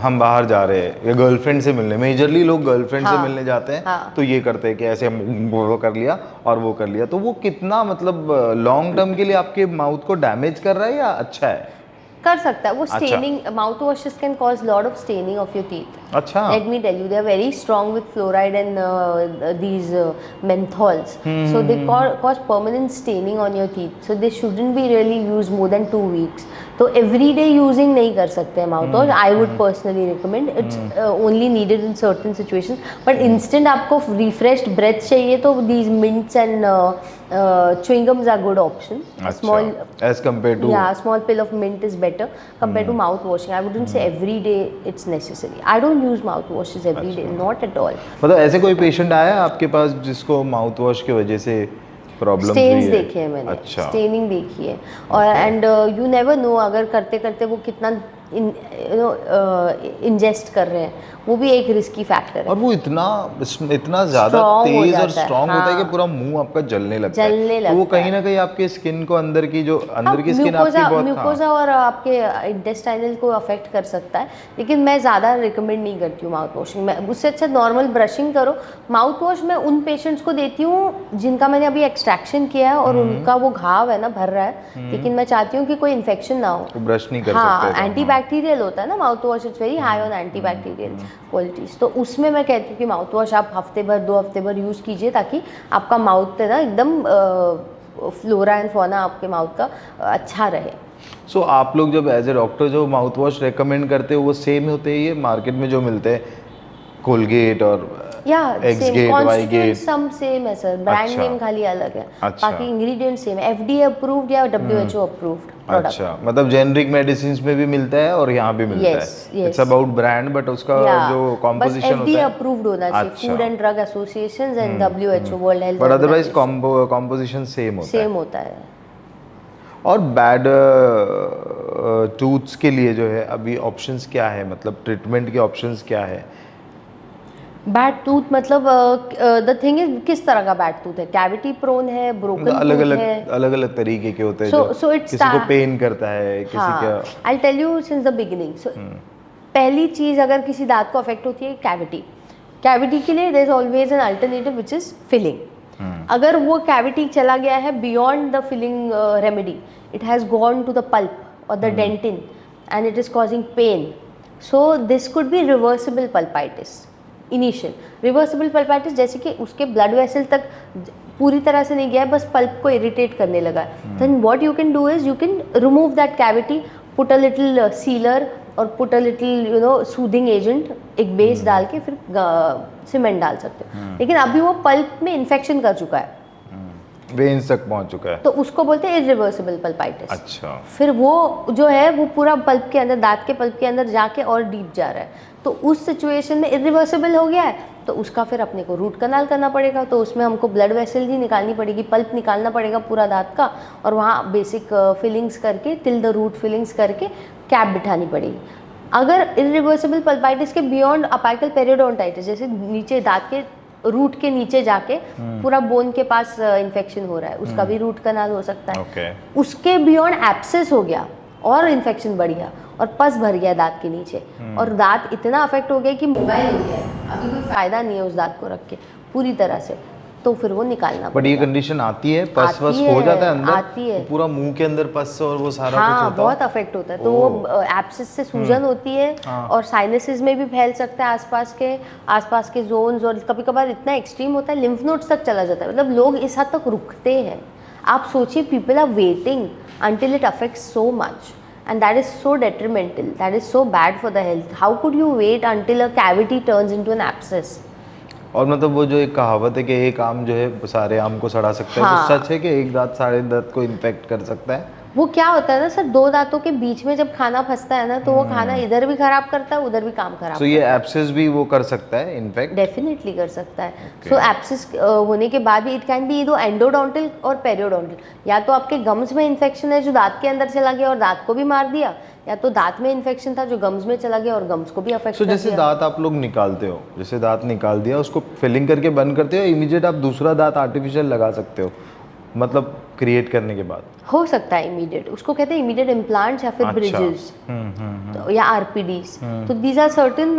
हम बाहर जा रहे हैं या गर्लफ्रेंड से मिलने, मेजरली लोग गर्लफ्रेंड से हाँ, मिलने जाते हैं हाँ. तो ये करते हैं कि ऐसे हम वो कर लिया और वो कर लिया, तो वो कितना मतलब लॉन्ग टर्म के लिए आपके माउथ को डैमेज कर रहा है या अच्छा है? कर सकता है वो. अच्छा. Staining, mouth washes can cause lot of staining of your teeth. अच्छा. Let me tell you, they are very strong with fluoride and these menthols. So they cause permanent staining on your teeth. So they shouldn't be really used more than 2 weeks. तो everyday using नहीं कर सकते हैं mouth wash. I would personally recommend. It's only needed in certain situations. But instant आपको refreshed breath चाहिए तो these mints and chewing gums are good option. A small, as compared to yeah, a small pill of mint is better compared to mouth washing. I wouldn't say every day it's necessary. I don't use mouth washes every day, not at all. मतलब ऐसे कोई patient आया आपके पास जिसको mouth wash की वजह से problem stains देखे हैं मैंने. अच्छा. स्टेनिंग देखी है. और एंड यू नेवर नो अगर करते करते वो कितना इंजेस्ट कर रहे हैं, वो भी एक रिस्की फैक्टर है. और वो इतना ज्यादा Strong हो तेज और जाता है, स्ट्रांग होता है कि हाँ. पूरा मुंह आपका जलने लगता है. जलने तो वो लगता कहीं ना कहीं आपके स्किन को अंदर की जो अंदर की स्किन आपकी बहुत म्यूकोजा और आपके इंटेस्टाइनल को अफेक्ट कर सकता है. लेकिन मैं ज़्यादा रिकमेंड नहीं करती हूँ माउथ वॉशिंग. मैं उससे अच्छा नॉर्मल ब्रशिंग करो. माउथ वॉश मैं उन पेशेंट्स को देती हूँ जिनका मैंने अभी एक्सट्रैक्शन किया है और उनका वो घाव है ना भर रहा है, लेकिन मैं चाहती हूँ कि कोई इन्फेक्शन ना हो. ब्रश नहीं कर हाँ, सकते. एंटीबैक्टीरियल होता है ना mouth wash. It's very high on antibacterial qualities. तो उसमें मैं कहती हूँ कि माउथ वॉश आप हफ्ते भर 2 हफ्ते भर यूज़ कीजिए ताकि आपका माउथ है ना एकदम फ्लोरा एंड फौना आपके माउथ का अच्छा रहे. सो आप लोग जब एज ए डॉक्टर जो माउथ वॉश रेकमेंड करते हो वो सेम होते हैं ये मार्केट में जो मिलते हैं, कोलगेट और या एक्सगेट, सेम वाईगेट? कॉन्स्टिट्यूएंट सम सेम है सर. ब्रांड अच्छा. नेम खाली अलग है. अच्छा. बाकी इंग्रेडिएंट सेम है. FDA अप्रूव्ड या WHO अप्रूव्ड प्रोडक्ट. अच्छा, मतलब जेनरिक मेडिसिन में भी मिलता है और यहाँ भी मिलता Yes, है. yes. It's about brand but उसका जो कॉम्पोजिशन बस होता FDA है. अप्रूव्ड होना चाहिए. अच्छा. Food and drug associations and WHO world health but otherwise composition same होता है. सेम होता है. और बैड टूथ्स के लिए जो है अभी ऑप्शंस क्या है, मतलब ट्रीटमेंट के ऑप्शंस क्या है? बैड टूथ मतलब द थिंग इज किस तरह का बैड टूथ है. कैविटी प्रोन है, ब्रोकन अलग टूथ अलग है. अलग अलग तरीके के होते हैं. So- जो so it's किसी को पेन करता है, किसी का. I tell you since the beginning. So पहली चीज अगर किसी दांत को अफेक्ट होती है कैविटी. कैविटी के लिए there is always an alternative which is filling. अगर वो कैविटी चला गया है beyond the filling remedy, it has gone to the pulp और the dentin and it is causing pain. So this could be reversible pulpitis. Initial reversible pulpitis जैसे कि उसके blood vessel तक पूरी तरह से नहीं गया है, बस पल्प को इरिटेट करने लगा है. Then what you can do is you can remove that cavity, put a little sealer और put a little soothing agent, एक बेस डाल के फिर सीमेंट डाल सकते हो. लेकिन अभी वो पल्प में इन्फेक्शन कर चुका है, वेन्स तक पहुंच चुका है, तो उसको बोलते हैं इरिवर्सिबल पल्पाइटिस. अच्छा. फिर वो जो है वो पूरा पल्प के अंदर, दांत के पल्प के अंदर जाके और डीप जा रहा है. तो उस सिचुएशन में इरिवर्सिबल हो गया है तो उसका फिर अपने को रूट कनाल करना पड़ेगा. तो उसमें हमको ब्लड वेसल ही निकालनी पड़ेगी, पल्प निकालना पड़ेगा पूरा दांत का, और वहाँ बेसिक फिलिंग्स करके टिल द रूट फिलिंग्स करके कैप बिठानी पड़ेगी. अगर इरिवर्सिबल पल्पाइटिस के बियॉन्ड अपाइकल पेरियोडोंटाइटिस, जैसे नीचे दांत के रूट के नीचे जाके पूरा बोन के पास इन्फेक्शन हो रहा है, उसका भी रूट कनाल हो सकता है. Okay. उसके बियॉन्ड एब्सेस हो गया और इन्फेक्शन बढ़ गया और पस भर गया दांत के नीचे, और दांत इतना अफेक्ट हो गया कि मोबाइल हो गया है. अभी कोई फायदा नहीं है उस दांत को रख के पूरी तरह से, तो फिर वो निकालना बट ये कंडीशन आती है, पस वस हो जाता है अंदर, आती है. तो पूरा मुंह के अंदर पस और वो सारा कुछ हाँ, होता बहुत अफेक्ट होता है. तो वो एब्सेस से सूजन होती है और साइनसेस में भी फैल सकता है आसपास के जोन्स, और कभी कभार इतना एक्सट्रीम होता है लिम्फ नोड्स तक चला जाता है. मतलब लोग इस हद तक रुकते हैं. आप सोचिए, people are waiting until it affects so much, and that is so detrimental, that is so bad for the health. How could you wait until a cavity turns into an abscess? और मतलब वो जो एक कहावत है कि एक आम जो है सारे आम को सड़ा सकता है, हाँ। वो सच है कि एक दांत सारे दांत को इन्फेक्ट कर सकता है? वो क्या होता है ना सर, दो दांतों के बीच में जब खाना फंसता है ना, तो वो खाना इधर भी खराब करता है, उधर भी काम खराब तो ये एब्सेस भी वो कर सकता है इनफेक्ट? डेफिनेटली कर सकता है। सो एब्सिस होने के बाद भी इट कैन बी ईदर एंडोडोंटल और पेरियोडोंटल, या तो आपके गम्स में इन्फेक्शन है जो दांत के अंदर चला गया और दांत को भी मार दिया, या तो दांत में इन्फेक्शन था जो गम्स में चला गया और गम्स को भी अफेक्ट कर दिया। जैसे दांत आप लोग निकालते हो, जैसे दांत निकाल दिया उसको फिलिंग करके बंद करते हो, इमीडिएट आप दूसरा दांत आर्टिफिशियल लगा सकते हो, मतलब क्रिएट करने के बाद? हो सकता है इमीडिएट, उसको कहते हैं इमीडिएट इम्प्लांट्स या फिर ब्रिजेस तो या आरपीडीज। तो these are certain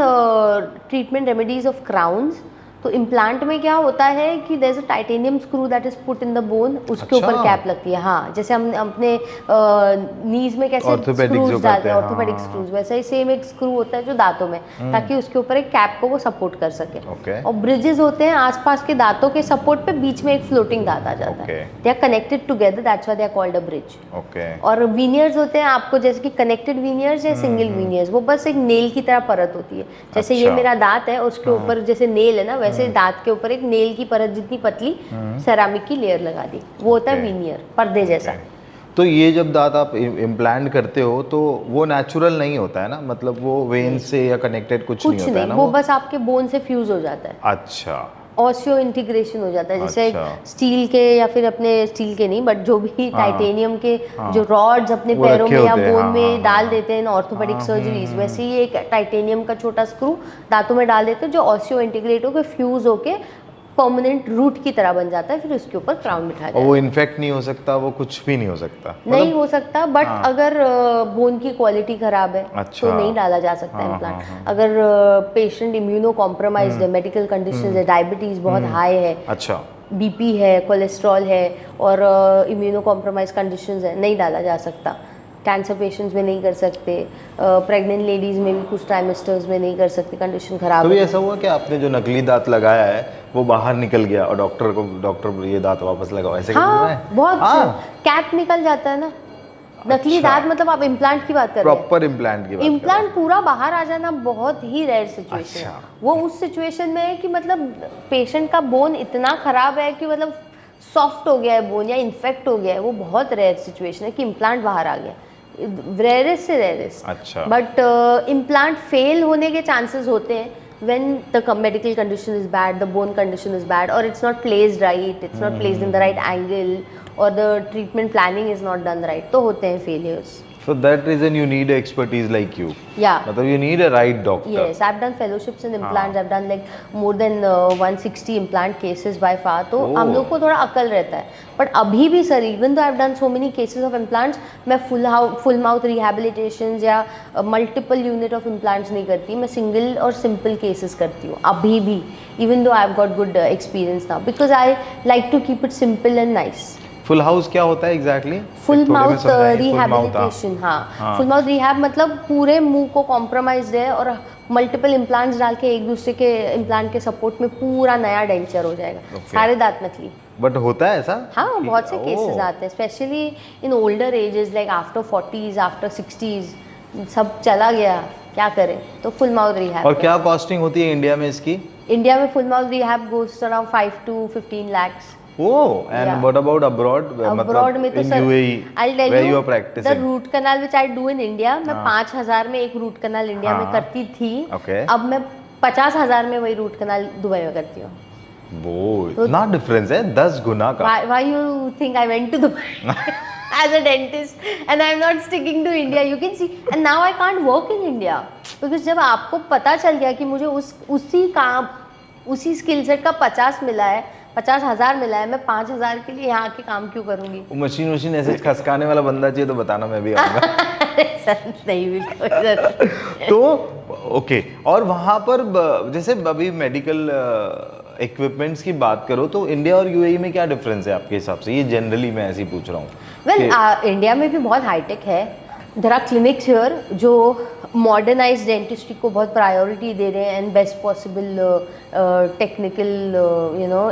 treatment remedies of crowns. तो इम्प्लांट में क्या होता है कि there is a titanium screw that is put in the bone, उसके ऊपर कैप लगती है। हाँ, जैसे हम अपने नीज में कैसे स्क्रूज डालते हैं, ऑर्थोपेडिक स्क्रूज, वैसे ही सेम एक स्क्रू होता है जो दांतों में, ताकि उसके ऊपर एक कैप को वो सपोर्ट कर सके। और ब्रिजेस होते हैं आसपास के दांतों के सपोर्ट पे, बीच में एक फ्लोटिंग दांत आ जाता है। They are connected together, that's why they are called a bridge. और वीनियर्स होते हैं आपको, जैसे कि कनेक्टेड वीनियर्स या सिंगल वीनियर्स, वो बस एक नेल की तरह परत होती है। जैसे ये मेरा दांत है, उसके ऊपर जैसे नेल है ना, वैसे दांत के ऊपर एक नेल की परत जितनी पतली सेरामिक की लेयर लगा दी, वो होता है वीनियर, पर्दे जैसा। तो ये जब दांत आप इम्प्लांट करते हो तो वो नेचुरल नहीं होता है ना, मतलब वो वेन से या कनेक्टेड कुछ नहीं होता है ना? वो बस आपके बोन से फ्यूज हो जाता है। अच्छा। ऑस्टियो इंटीग्रेशन हो जाता है, जैसे स्टील के, या फिर अपने स्टील के नहीं बट जो भी टाइटेनियम के जो रॉड्स अपने पैरों में या बोन में डाल देते हैं ऑर्थोपेडिक सर्जरीज, वैसे ही एक टाइटेनियम का छोटा स्क्रू दांतों में डाल देते हैं जो ऑस्टियो इंटीग्रेट होकर फ्यूज होके परमानेंट रूट की तरह बन जाता है, फिर उसके ऊपर क्राउन बिठा जाता है। वो इन्फेक्ट नहीं हो सकता, वो कुछ भी नहीं हो सकता? नहीं हो सकता, बट अगर बोन की क्वालिटी खराब है तो नहीं डाला जा सकता इम्प्लांट। अगर पेशेंट इम्यूनो कॉम्प्रोमाइज्ड है, मेडिकल कंडीशंस है, डायबिटीज बहुत हाई है, अच्छा, बीपी है, कोलेस्ट्रॉल है और इम्यूनो कॉम्प्रोमाइज कंडीशंस है, नहीं डाला जा सकता। कैंसर पेशेंट्स में नहीं कर सकते, प्रेग्नेंट लेडीज में भी कुछ टाइमिस्टर्स में नहीं कर सकते, कंडीशन खराब है। कभी ऐसा हुआ कि आपने जो नकली दांत लगाया है वो बाहर निकल गया और डॉक्टर ये दांत वापस लगाओ, ऐसे? हाँ, बहुत कैप निकल जाता है ना। नकली दांत मतलब आप इम्प्लांट की बात कर रहे हैं? प्रॉपर इम्प्लांट की बात। इम्प्लांट पूरा बाहर आ जाना बहुत ही रेयर सिचुएशन है। वो उस सिचुएशन में है कि मतलब पेशेंट का बोन इतना खराब है कि मतलब सॉफ्ट हो गया है बोन या इन्फेक्ट हो गया है, वो बहुत रेयर सिचुएशन है कि इम्प्लांट बाहर आ गया, रेयरेस्ट से रेयरेस्ट। अच्छा। बट इम्प्लांट फेल होने के चांसेस होते हैं when the medical condition is bad, the bone condition is bad, or it's not placed right, it's not placed in the right angle, or the treatment planning is not done right, तो होते हैं failures. For that reason you need expertise like you. Yeah. मतलब you need a right doctor. Yes, I've done fellowships in implants. I've done like more than 160 implant cases by far. तो हम लोग को थोड़ा अकल रहता है. But अभी भी sir, even though I've done so many cases of implants, मैं full mouth rehabilitations या multiple unit of implants नहीं करती. मैं single और simple cases करती हूँ अभी भी. Even though I've got good experience now, because I like to keep it simple and nice. Full house क्या होता है एग्जैक्टली? Full mouth rehabilitation. हाँ, फुल माउथ रिहैब मतलब पूरे मुंह को कॉम्प्रोमाइज्ड है और मल्टीपल इम्प्लांट्स डाल के एक दूसरे के इम्प्लांट के सपोर्ट में पूरा नया डेंचर हो जाएगा। सारे दांत नकली। बट होता है ऐसा? हाँ, बहुत से केसेस आते हैं, specially in older ages like after 40s, after 60s, सब चला गया, क्या करें, तो फुल माउथ रिहैब। और क्या कॉस्टिंग होती है इंडिया में इसकी? इंडिया में full mouth rehab goes around 5 to 15 lakhs. Oh, and what about abroad? Abroad में तो sir, I'll tell where you, you are practicing? the root canal which I do in India, मैं 5,000 में एक root canal India में करती थी। अब मैं 50,000 में वही रूट कनाल दुबई में करती हूँ। वो इतना डिफरेंस है, 10 गुना का। Why you think I went to Dubai as a dentist and I'm not sticking to India? You can see, and now I can't work in India because जब आपको पता चल गया कि मुझे उसी स्किल सेट का 50 मिला है, 50,000 मिला है, मैं 5,000 के लिए यहाँ के काम क्यों करूँगी? वो मशीन ऐसे खसकाने वाला बंदा चाहिए तो बताना, मैं भी आऊँगा। नहीं भी तो ओके। और वहाँ पर जैसे अभी मेडिकल इक्विपमेंट्स की बात करो तो इंडिया और यूएई में क्या डिफरेंस है आपके हिसाब से? ये जनरली मैं ऐसे ही पूछ रहा हूँ। वेल, इंडिया में भी बहुत हाईटेक है। देयर आर क्लिनिक्स हियर जो मॉडर्नाइज डेंटिस्ट्री को बहुत प्रायोरिटी दे रहे हैं and best possible technical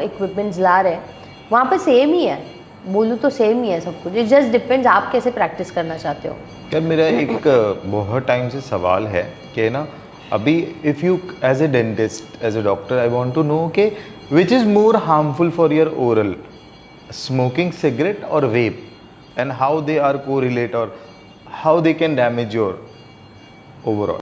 equipments ला रहे हैं। वहाँ पे सेम ही है, बोलूँ तो सेम ही है सब कुछ, इट जस्ट डिपेंड्स आप कैसे प्रैक्टिस करना चाहते हो। यार मेरा एक बहुत टाइम से सवाल है कि ना, अभी if you as a dentist, as a doctor, I want to know कि which is more harmful for your oral, smoking cigarette और vape, and how they are correlate और how they can damage your overall.